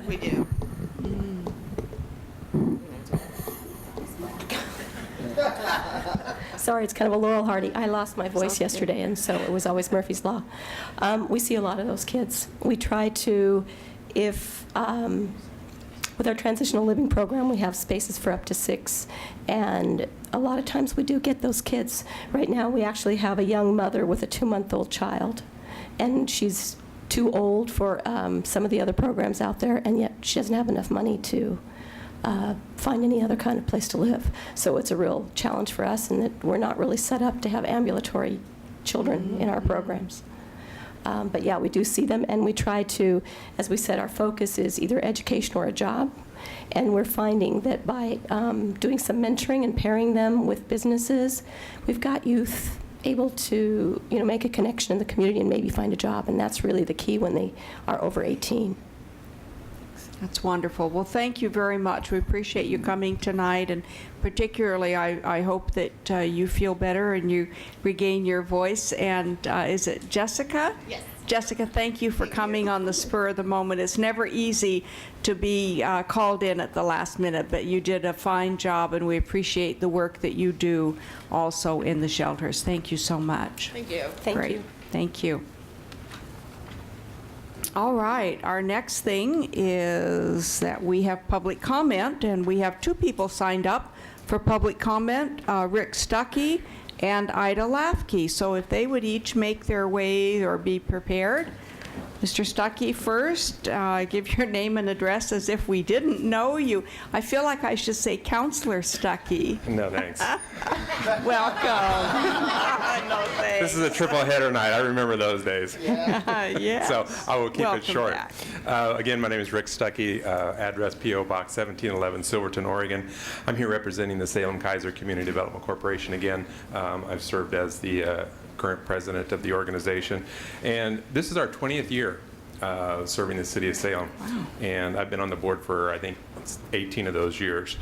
We do. Sorry, it's kind of a Laurel Hardy. I lost my voice yesterday, and so it was always Murphy's Law. We see a lot of those kids. We try to, with our transitional living program, we have spaces for up to 6, and a lot of times we do get those kids. Right now, we actually have a young mother with a 2-month-old child, and she's too old for some of the other programs out there, and yet she doesn't have enough money to find any other kind of place to live. So it's a real challenge for us, and that we're not really set up to have ambulatory children in our programs. But yeah, we do see them, and we try to, as we said, our focus is either education or a job. And we're finding that by doing some mentoring and pairing them with businesses, we've got youth able to, make a connection in the community and maybe find a job. And that's really the key when they are over 18. That's wonderful. Well, thank you very much. We appreciate you coming tonight, and particularly I hope that you feel better and you regain your voice. And is it Jessica? Yes. Jessica, thank you for coming on the spur of the moment. It's never easy to be called in at the last minute, but you did a fine job, and we appreciate the work that you do also in the shelters. Thank you so much. Thank you. Thank you. Thank you. All right, our next thing is that we have public comment, and we have 2 people signed up for public comment, Rick Stuckey and Ida Lafke. So if they would each make their way or be prepared. Mr. Stuckey first, give your name and address as if we didn't know you. I feel like I should say Counselor Stuckey. No, thanks. Welcome. No, thanks. This is a triple header night. I remember those days. Yeah. So I will keep it short. Back. Again, my name is Rick Stuckey, address P.O. Box 1711, Silverton, Oregon. I'm here representing the Salem Kaiser Community Development Corporation again. I've served as the current president of the organization. And this is our 20th year serving the city of Salem. Wow. And I've been on the board for, I think, 18 of those years.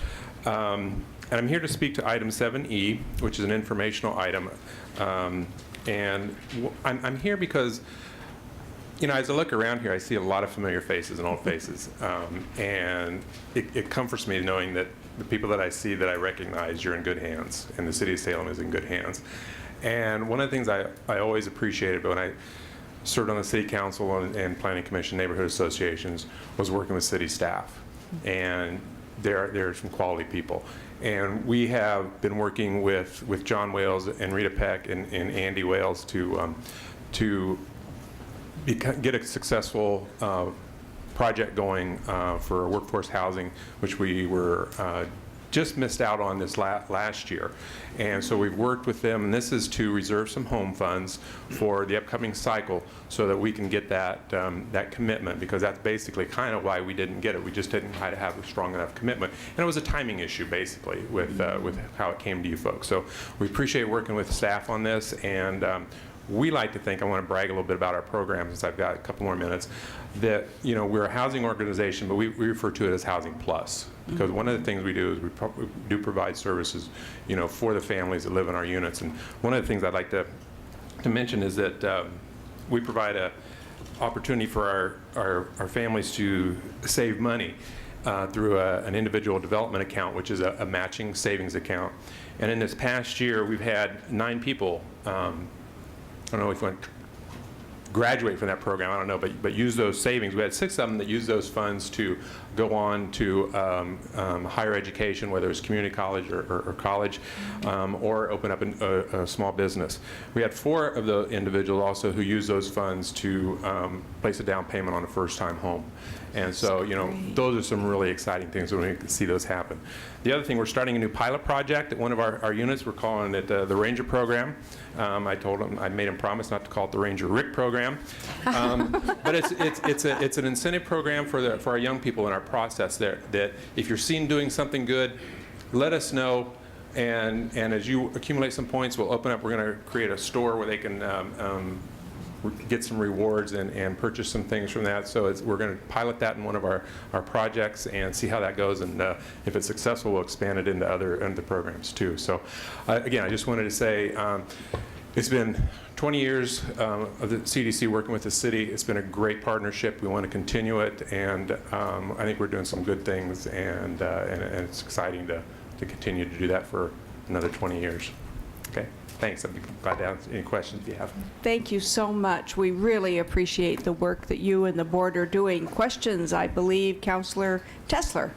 And I'm here to speak to item 7E, which is an informational item. And I'm here because, as I look around here, I see a lot of familiar faces and old faces. And it comforts me knowing that the people that I see that I recognize, you're in good hands, and the city of Salem is in good hands. And one of the things I always appreciated when I served on the city council and planning commission, neighborhood associations, was working with city staff. And they're some quality people. And we have been working with John Wales and Rita Peck and Andy Wales to get a successful project going for workforce housing, which we were just missed out on this last year. And so we've worked with them, and this is to reserve some home funds for the upcoming cycle so that we can get that that commitment, because that's basically kind of why we didn't get it. We just didn't try to have a strong enough commitment. And it was a timing issue, basically, with how it came to you folks. So we appreciate working with staff on this, and we like to think, I want to brag a little bit about our program since I've got a couple more minutes, that we're a housing organization, but we refer to it as Housing Plus. Because one of the things we do is we do provide services, for the families that live in our units. And one of the things I'd like to mention is that we provide a opportunity for our families to save money through an individual development account, which is a matching savings account. And in this past year, we've had 9 people, I don't know if you want to graduate from that program, I don't know, but use those savings. We had 6 of them that used those funds to go on to higher education, whether it's community college or college, or open up a small business. We had 4 of the individuals also who used those funds to place a down payment on a first-time home. And so, those are some really exciting things when we see those happen. The other thing, we're starting a new pilot project at one of our units. We're calling it the Ranger Program. I made him promise not to call it the Ranger Rick Program. But it's an incentive program for our young people in our process there, that if you're seen doing something good, let us know. And as you accumulate some points, we're going to create a store where they can get some rewards and purchase some things from that. So we're going to pilot that in one of our projects and see how that goes. And if it's successful, we'll expand it into other programs too. So again, I just wanted to say it's been 20 years of the CDC working with the city. It's been a great partnership. We want to continue it, and I think we're doing some good things, and it's exciting to continue to do that for another 20 years. Okay. Thanks. I'd be glad to answer any questions if you have. Thank you so much. We really appreciate the work that you and the board are doing. Questions, I believe, Councilor Tesler.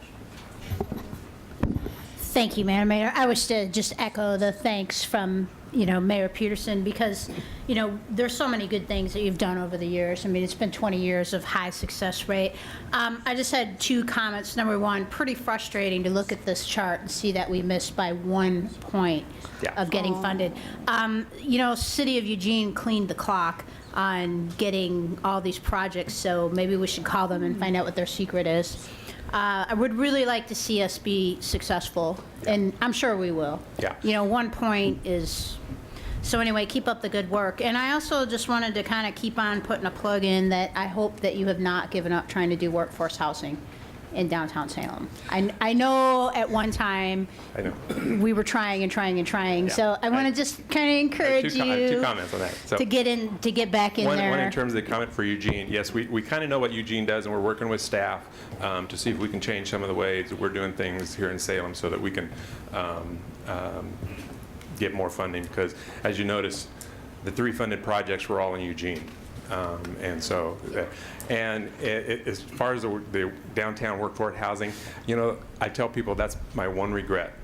Thank you, Madam Mayor. I wish to just echo the thanks from, Mayor Peterson, because, there's so many good things that you've done over the years. I mean, it's been 20 years of high success rate. I just had 2 comments. Number one, pretty frustrating to look at this chart and see that we missed by 1 point of getting funded. City of Eugene cleaned the clock on getting all these projects, so maybe we should call them and find out what their secret is. I would really like to see us be successful, and I'm sure we will. 1 point is... So anyway, keep up the good work. And I also just wanted to kind of keep on putting a plug in that I hope that you have not given up trying to do workforce housing in downtown Salem. I know at one time we were trying and trying and trying. Yeah. So I want to just kind of encourage you 2 comments on that. So to get back in there. One in terms of the comment for Eugene. Yes, we kind of know what Eugene does, and we're working with staff to see if we can change some of the ways that we're doing things here in Salem so that we can get more funding, because as you notice, the 3 funded projects were all in Eugene. And so, as far as the downtown workforce housing, I tell people that's my one regret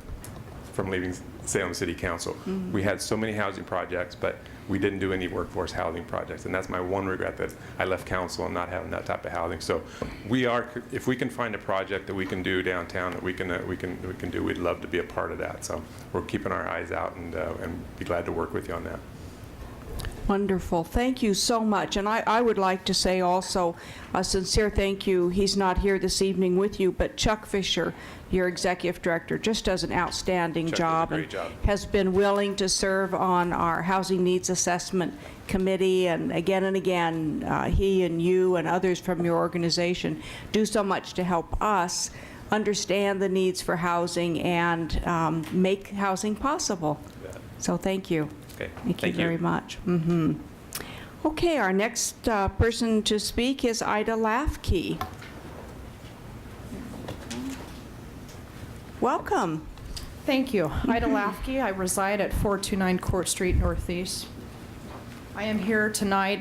from leaving Salem City Council. Mm-hmm. We had so many housing projects, but we didn't do any workforce housing projects, and that's my one regret, that I left council and not having that type of housing. So if we can find a project that we can do downtown that we can do, we'd love to be a part of that. So we're keeping our eyes out and be glad to work with you on that. Wonderful. Thank you so much. And I would like to say also a sincere thank you. He's not here this evening with you, but Chuck Fisher, your executive director, just does an outstanding job. Does a great job. Has been willing to serve on our Housing Needs Assessment Committee, and again, he and you and others from your organization do so much to help us understand the needs for housing and make housing possible. So thank you. Okay. Thank you very much. Mm-hmm. Okay, our next person to speak is Ida Lafke. Welcome. Thank you. Ida Lafke. I reside at 429 Court Street Northeast. I am here tonight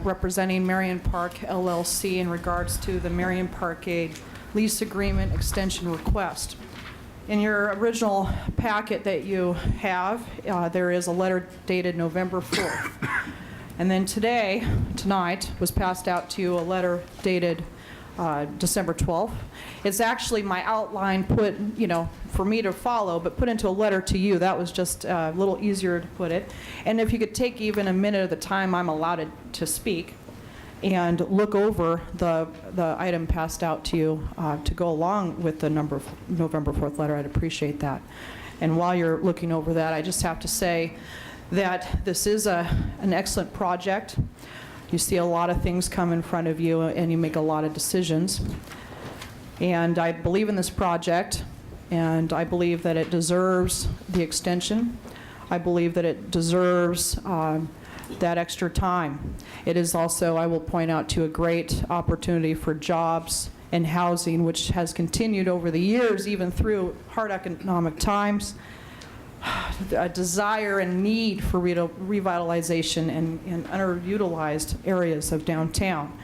representing Marion Park LLC in regards to the Marion Parkade lease agreement extension request. In your original packet that you have, there is a letter dated November 4th. And then tonight, was passed out to you a letter dated December 12th. It's actually my outline put, for me to follow, but put into a letter to you. That was just a little easier to put it. And if you could take even a minute of the time I'm allowed to speak and look over the item passed out to you to go along with the November 4th letter, I'd appreciate that. And while you're looking over that, I just have to say that this is an excellent project. You see a lot of things come in front of you, and you make a lot of decisions. And I believe in this project, and I believe that it deserves the extension. I believe that it deserves that extra time. It is also, I will point out, to a great opportunity for jobs and housing, which has continued over the years, even through hard economic times. A desire and need for revitalization and underutilized areas of downtown.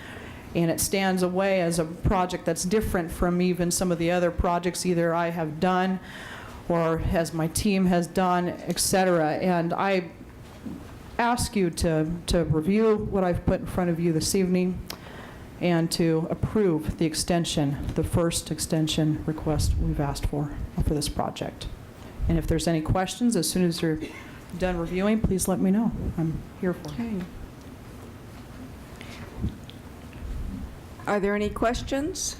And it stands away as a project that's different from even some of the other projects either I have done or as my team has done, et cetera. And I ask you to review what I've put in front of you this evening and to approve the extension, the first extension request we've asked for this project. And if there's any questions, as soon as you're done reviewing, please let me know. I'm here for it. Okay. Are there any questions?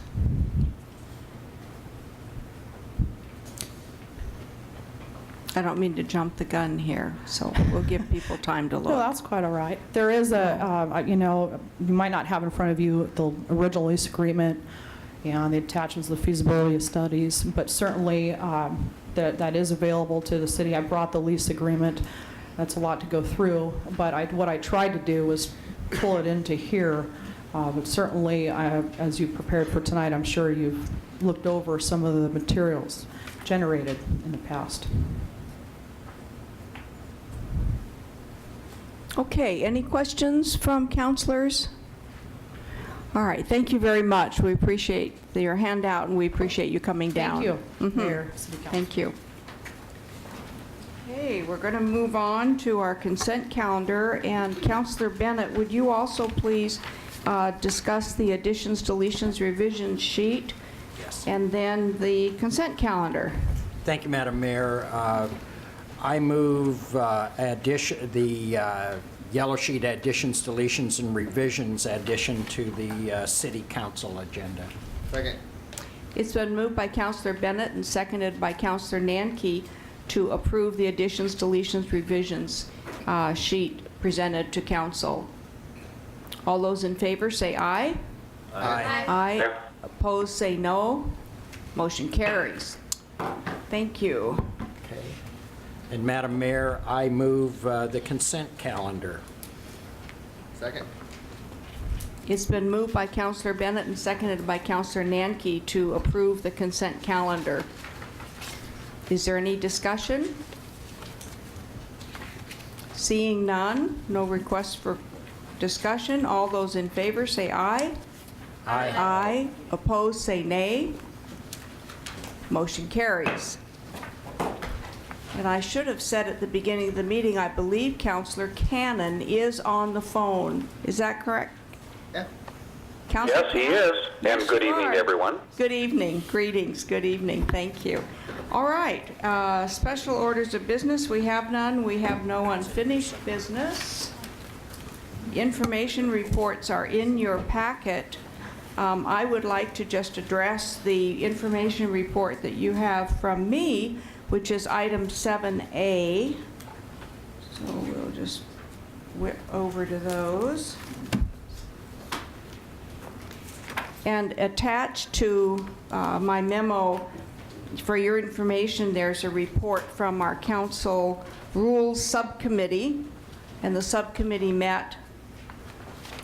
I don't mean to jump the gun here, so we'll give people time to look. No, that's quite all right. There is you might not have in front of you the original lease agreement and the attachments of the feasibility studies, but certainly that is available to the city. I brought the lease agreement. That's a lot to go through, but what I tried to do was pull it into here. But certainly, as you prepared for tonight, I'm sure you've looked over some of the materials generated in the past. Okay, any questions from counselors? All right, thank you very much. We appreciate your handout, and we appreciate you coming down. Thank you, Mayor, City Council. Thank you. Okay, we're going to move on to our consent calendar, and Councilor Bennett, would you also please discuss the additions, deletions, revisions sheet? Yes. And then the consent calendar. Thank you, Madam Mayor. I move the yellow sheet additions, deletions, and revisions addition to the City Council agenda. Second. It's been moved by Councilor Bennett and seconded by Councilor Nanke to approve the additions, deletions, revisions sheet presented to council. All those in favor say aye. Aye. Aye. Opposed say no. Motion carries. Thank you. Okay. And Madam Mayor, I move the consent calendar. Second. It's been moved by Councilor Bennett and seconded by Councilor Nanke to approve the consent calendar. Is there any discussion? Seeing none, no requests for discussion. All those in favor say aye. Aye. Aye. Opposed say nay. Motion carries. And I should have said at the beginning of the meeting, I believe Councilor Cannon is on the phone. Is that correct? Yeah. Councilor Yes, he is. Yes, And good you evening, are. everyone. Good evening. Greetings. Good evening. Thank you. All right. Special orders of business. We have none. We have no unfinished business. Information reports are in your packet. I would like to just address the information report that you have from me, which is item 7A. So we'll just whip over to those. And attached to my memo, for your information, there's a report from our Council Rules Subcommittee, and the subcommittee met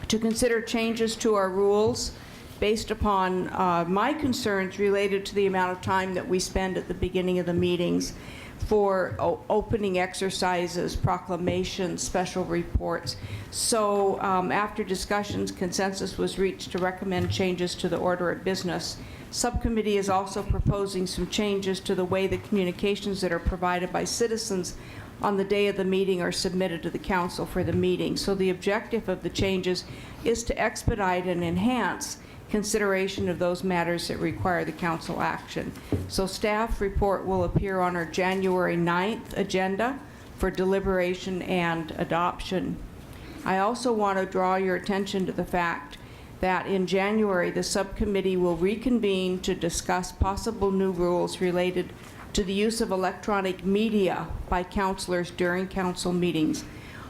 to consider changes to our rules based upon my concerns related to the amount of time that we spend at the beginning of the meetings for opening exercises, proclamations, special reports. So after discussions, consensus was reached to recommend changes to the order of business Subcommittee is also proposing some changes to the way the communications that are provided by citizens on the day of the meeting are submitted to the council for the meeting. So the objective of the changes is to expedite and enhance consideration of those matters that require the council action. So staff report will appear on our January 9th agenda for deliberation and adoption. I also want to draw your attention to the fact that in January, the subcommittee will reconvene to discuss possible new rules related to the use of electronic media by councilors during council meetings.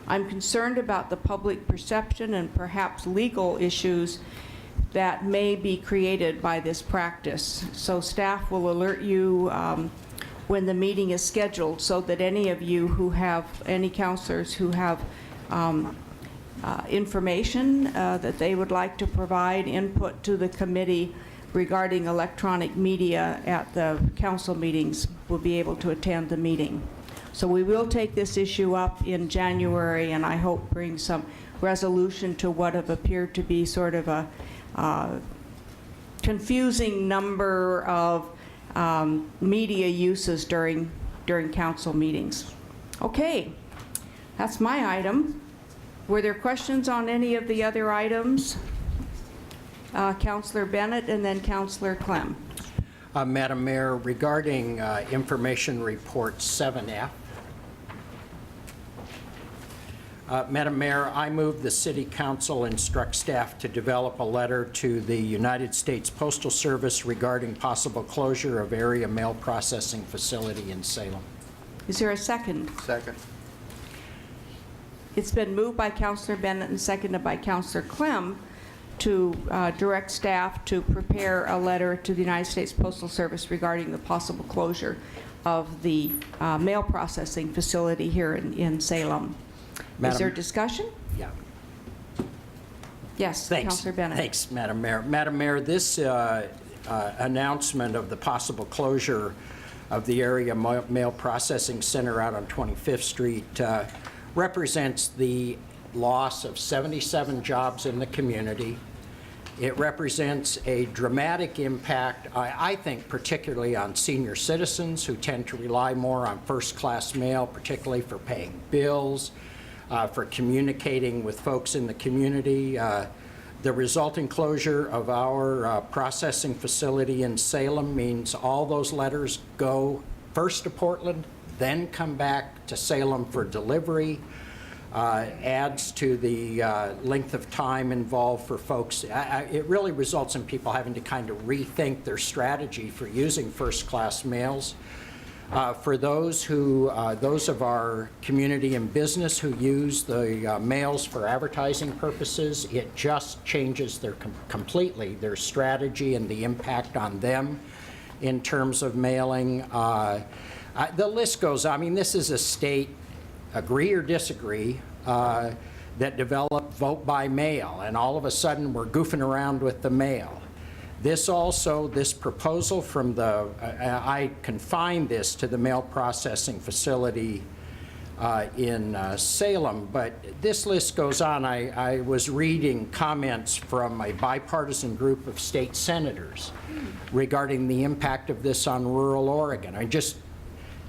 I'm concerned about the public perception and perhaps legal issues that may be created by this practice. So staff will alert you when the meeting is scheduled, so that any of you who have, any counselors who have information that they would like to provide input to the committee regarding electronic media at the council meetings will be able to attend the meeting. So we will take this issue up in January, and I hope bring some resolution to what have appeared to be sort of a confusing number of media uses during council meetings. Okay, that's my item. Were there questions on any of the other items? Councillor Bennett and then Councillor Clem. Madam Mayor, regarding information report 7F, Madam Mayor, I move the City Council instruct staff to develop a letter to the United States Postal Service regarding possible closure of area mail processing facility in Salem. Is there a second? Second. It's been moved by Councillor Bennett and seconded by Councillor Clem to direct staff to prepare a letter to the United States Postal Service regarding the possible closure of the mail processing facility here in Salem. Is there discussion? Yeah. Yes, Thanks. Councillor Bennett. Thanks, Madam Mayor. Madam Mayor, this announcement of the possible closure of the area mail processing center out on 25th Street represents the loss of 77 jobs in the community. It represents a dramatic impact, I think, particularly on senior citizens who tend to rely more on first-class mail, particularly for paying bills, for communicating with folks in the community. The resulting closure of our processing facility in Salem means all those letters go first to Portland, then come back to Salem for delivery. Adds to the length of time involved for folks. It really results in people having to kind of rethink their strategy for using first-class mails. For those of our community and business who use the mails for advertising purposes, it just changes completely their strategy and the impact on them in terms of mailing. The list goes, I mean, this is a state, agree or disagree, that developed vote by mail, and all of a sudden we're goofing around with the mail. This proposal from I confine this to the mail processing facility in Salem, but this list goes on. I was reading comments from a bipartisan group of state senators regarding the impact of this on rural Oregon.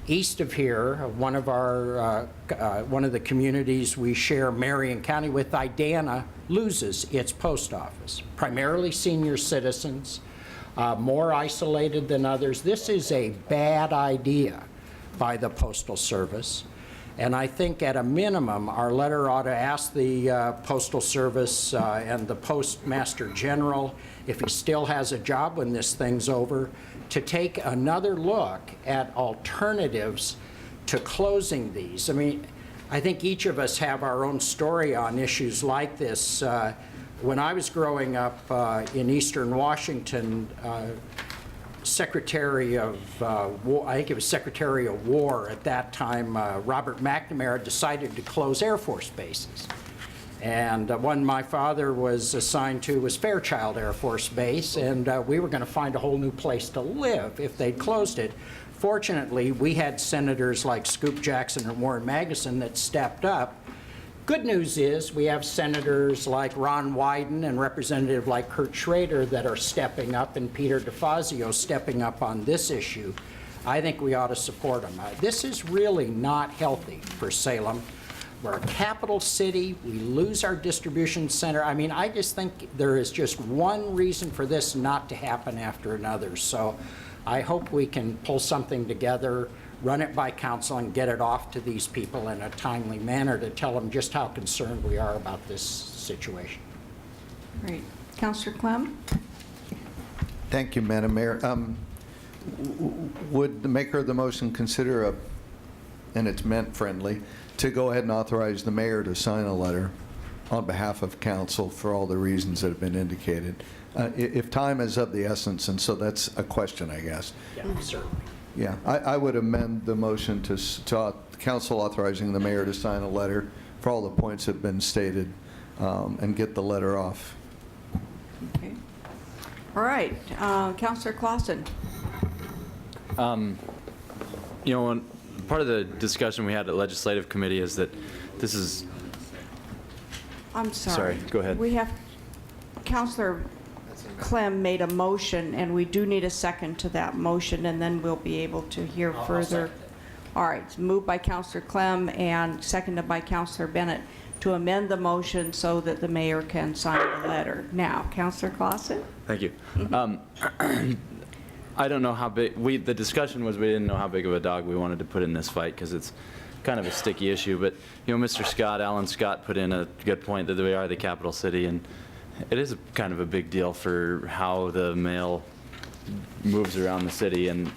East of here, one of the communities we share Marion County with, Idana, loses its post office. Primarily senior citizens, more isolated than others. This is a bad idea by the Postal Service. And I think at a minimum, our letter ought to ask the Postal Service and the Postmaster General, if he still has a job when this thing's over, to take another look at alternatives to closing these. I mean, I think each of us have our own story on issues like this. When I was growing up in Eastern Washington, Secretary of War, I think it was Secretary of War at that time, Robert McNamara, decided to close Air Force bases. And one my father was assigned to was Fairchild Air Force Base, and we were going to find a whole new place to live if they'd closed it. Fortunately, we had senators like Scoop Jackson and Warren Magnuson that stepped up Good news is we have senators like Ron Wyden and representative like Kurt Schrader that are stepping up, and Peter DeFazio stepping up on this issue. I think we ought to support them. This is really not healthy for Salem. We're a capital city. We lose our distribution center. I mean, I just think there is just one reason for this not to happen after another. So I hope we can pull something together, run it by council, and get it off to these people in a timely manner to tell them just how concerned we are about this situation. Great. Councillor Clem? Thank you, Madam Mayor. Would the maker of the motion consider and it's meant friendly, to go ahead and authorize the mayor to sign a letter on behalf of council for all the reasons that have been indicated? If time is of the essence, and so that's a question, I guess. Yeah, certainly. Yeah, I would amend the motion to council authorizing the mayor to sign a letter for all the points that have been stated, and get the letter off. Okay. All right. Councillor Clausen? You know, part of the discussion we had at Legislative Committee is that this is... I'm sorry. Sorry, go ahead. We have, Councillor Clem made a motion, and we do need a second to that motion, and then we'll be able to hear further. All right, it's moved by Councillor Clem and seconded by Councillor Bennett to amend the motion so that the mayor can sign the letter. Now, Councillor Clausen? Thank you. I don't know how big, the discussion was we didn't know how big of a dog we wanted to put in this fight because it's kind of a sticky issue. But, you know, Mr. Scott, Alan Scott put in a good point that we are the capital city, and it is kind of a big deal for how the mail moves around the city. And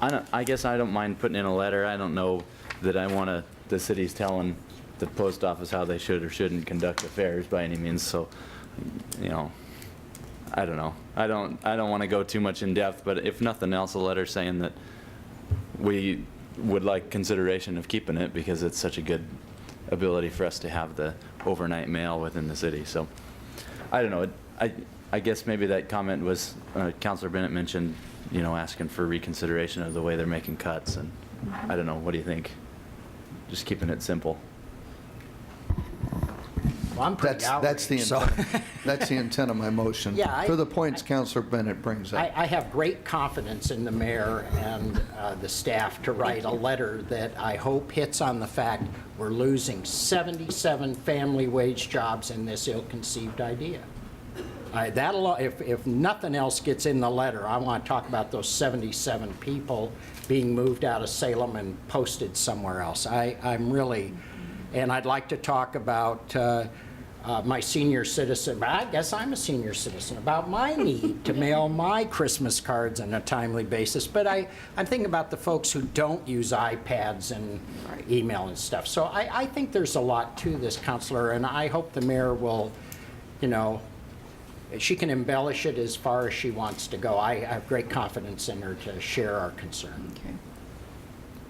I guess I don't mind putting in a letter. I don't know that I want the city's telling the post office how they should or shouldn't conduct affairs by any means. So, you know, I don't know. I don't want to go too much in depth, but if nothing else, a letter saying that we would like consideration of keeping it because it's such a good ability for us to have the overnight mail within the city. So I don't know. I guess maybe that comment was, Councilor Bennett mentioned, you know, asking for reconsideration of the way they're making cuts, and I don't know. What do you think? Just keeping it simple. Well, I'm pretty That's the intent. That's the intent of my motion. Yeah, for the points Councilor Bennett brings up. I have great confidence in the mayor and the staff to write a letter that I hope hits on the fact we're losing 77 family wage jobs in this ill-conceived idea. If nothing else gets in the letter, I want to talk about those 77 people being moved out of Salem and posted somewhere else. I'm really, and I'd like to talk about my senior citizen, I guess I'm a senior citizen, about my need to mail my Christmas cards on a timely basis. But I'm thinking about the folks who don't use iPads and email and stuff. So I think there's a lot to this, Councilor, and I hope the mayor will, you know, she can embellish it as far as she wants to go. I have great confidence in her to share our concern. Okay.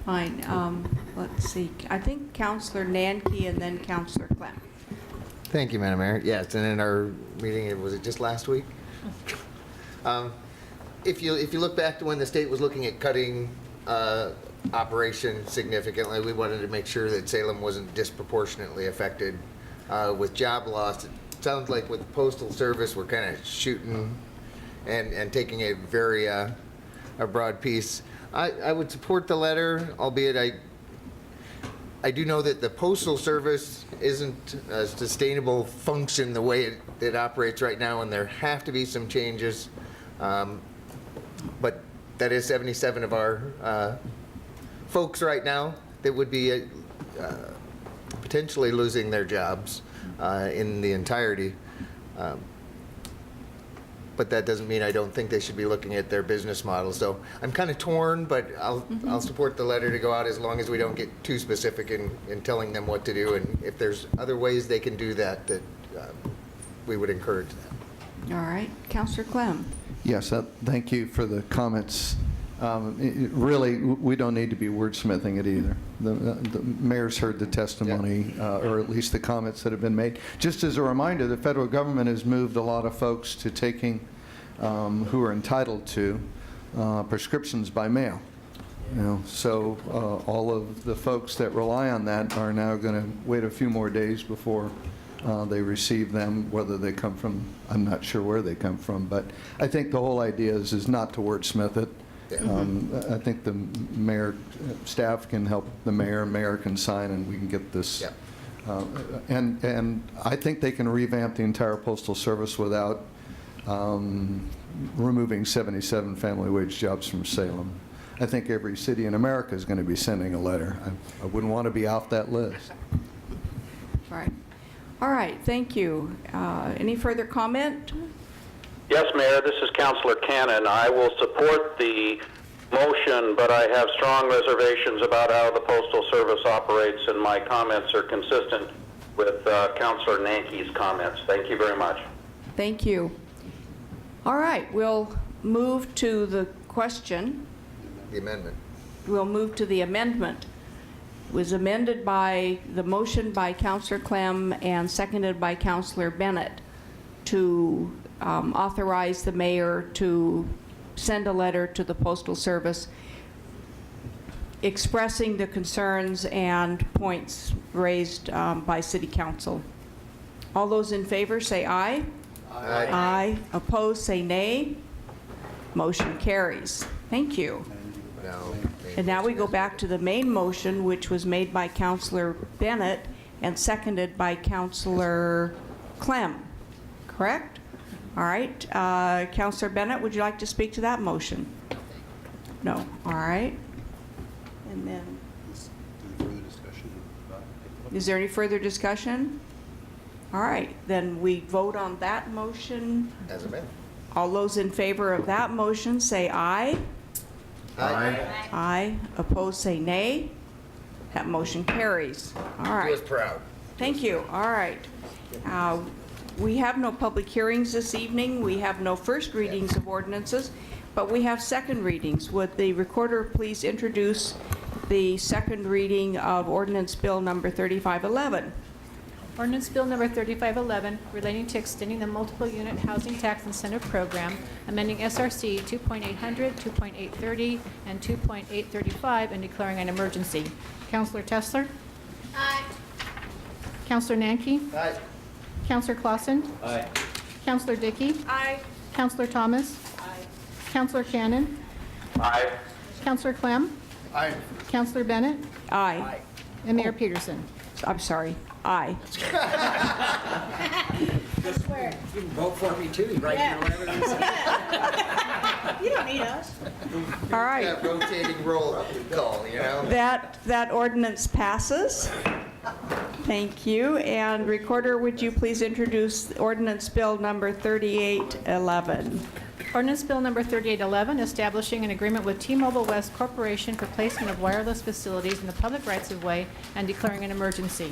Fine. Let's see. I think Councillor Nanke and then Councillor Clem. Thank you, Madam Mayor. Yes, and in our meeting, was it just last week? If you look back to when the state was looking at cutting operations significantly, we wanted to make sure that Salem wasn't disproportionately affected with job loss. It sounds like with the Postal Service, we're kind of shooting and taking a very a broad piece. I would support the letter, albeit I do know that the Postal Service isn't a sustainable function the way it operates right now, and there have to be some changes. But that is 77 of our folks right now that would be potentially losing their jobs in the entirety. But that doesn't mean I don't think they should be looking at their business model. So I'm kind of torn, but I'll support the letter to go out as long as we don't get too specific in telling them what to do. And if there's other ways they can do that, we would encourage that. All right. Councillor Clem. Yes, thank you for the comments. Really, we don't need to be wordsmithing it either. The mayor's heard the testimony, or at least the comments that have been made. Just as a reminder, the federal government has moved a lot of folks to taking, who are entitled to, prescriptions by mail. So all of the folks that rely on that are now going to wait a few more days before they receive them, whether they come from, I'm not sure where they come from, but I think the whole idea is not to wordsmith it. I think the mayor, staff can help the mayor can sign, and we can get this. And I think they can revamp the entire Postal Service without removing 77 family wage jobs from Salem. I think every city in America is going to be sending a letter. I wouldn't want to be off that list. Right. All right, thank you. Any further comment? Yes, Mayor, this is Councilor Cannon. I will support the motion, but I have strong reservations about how the Postal Service operates, and my comments are consistent with Councilor Nanke's comments. Thank you very much. Thank you. All right, we'll move to the question. The amendment. We'll move to the amendment. It was amended by the motion by Councilor Clem and seconded by Councilor Bennett to authorize the mayor to send a letter to the Postal Service expressing the concerns and points raised by City Council. All those in favor say aye. Aye. Aye. Opposed, say nay. Motion carries. Thank you. And now we go back to the main motion, which was made by Councilor Bennett and seconded by Councilor Clem. Correct? All right. Councilor Bennett, would you like to speak to that motion? No. All right. And then, is there any further discussion? All right. Then we vote on that motion. As amended. All those in favor of that motion say aye. Aye. Aye. Opposed, say nay. That motion carries. All right. He was proud. Thank you. All right. We have no public hearings this evening. We have no first readings of ordinances, but we have second readings. Would the recorder please introduce the second reading of Ordinance Bill number 3511? Ordinance Bill Number 3511, relating to extending the multiple unit housing tax incentive program, amending SRC 2.800, 2.830, and 2.835, and declaring an emergency. Councilor Tessler? Aye. Councilor Nanke? Aye. Councilor Clausen? Aye. Councilor Dickey? Aye. Councilor Thomas? Aye. Councilor Cannon? Aye. Councilor Clem? Aye. Councilor Bennett? Aye. And Mayor Peterson. I'm sorry. Aye. You can vote for me too, right? You don't need us. All right. That rotating roll call, you know? That ordinance passes. Thank you. And recorder, would you please introduce Ordinance Bill number 3811? Ordinance Bill Number 3811, establishing an agreement with T-Mobile West Corporation for placement of wireless facilities in the public rights-of-way and declaring an emergency.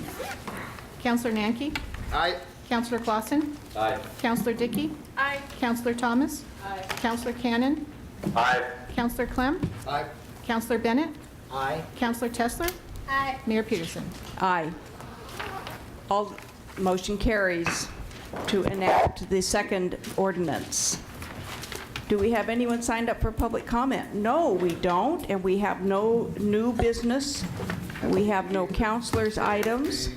Councilor Nanke? Aye. Councilor Clausen? Aye. Councilor Dickey? Aye. Councilor Thomas? Aye. Councilor Cannon? Aye. Councilor Clem? Aye. Councilor Bennett? Aye. Councilor Tessler? Aye. Mayor Peterson. Aye. All motion carries to enact the second ordinance. Do we have anyone signed up for public comment? No, we don't, and we have no new business. We have no counselors' items.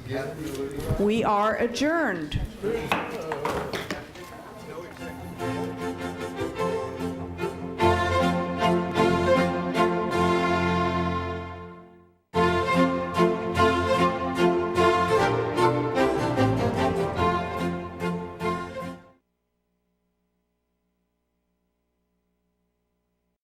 We are adjourned.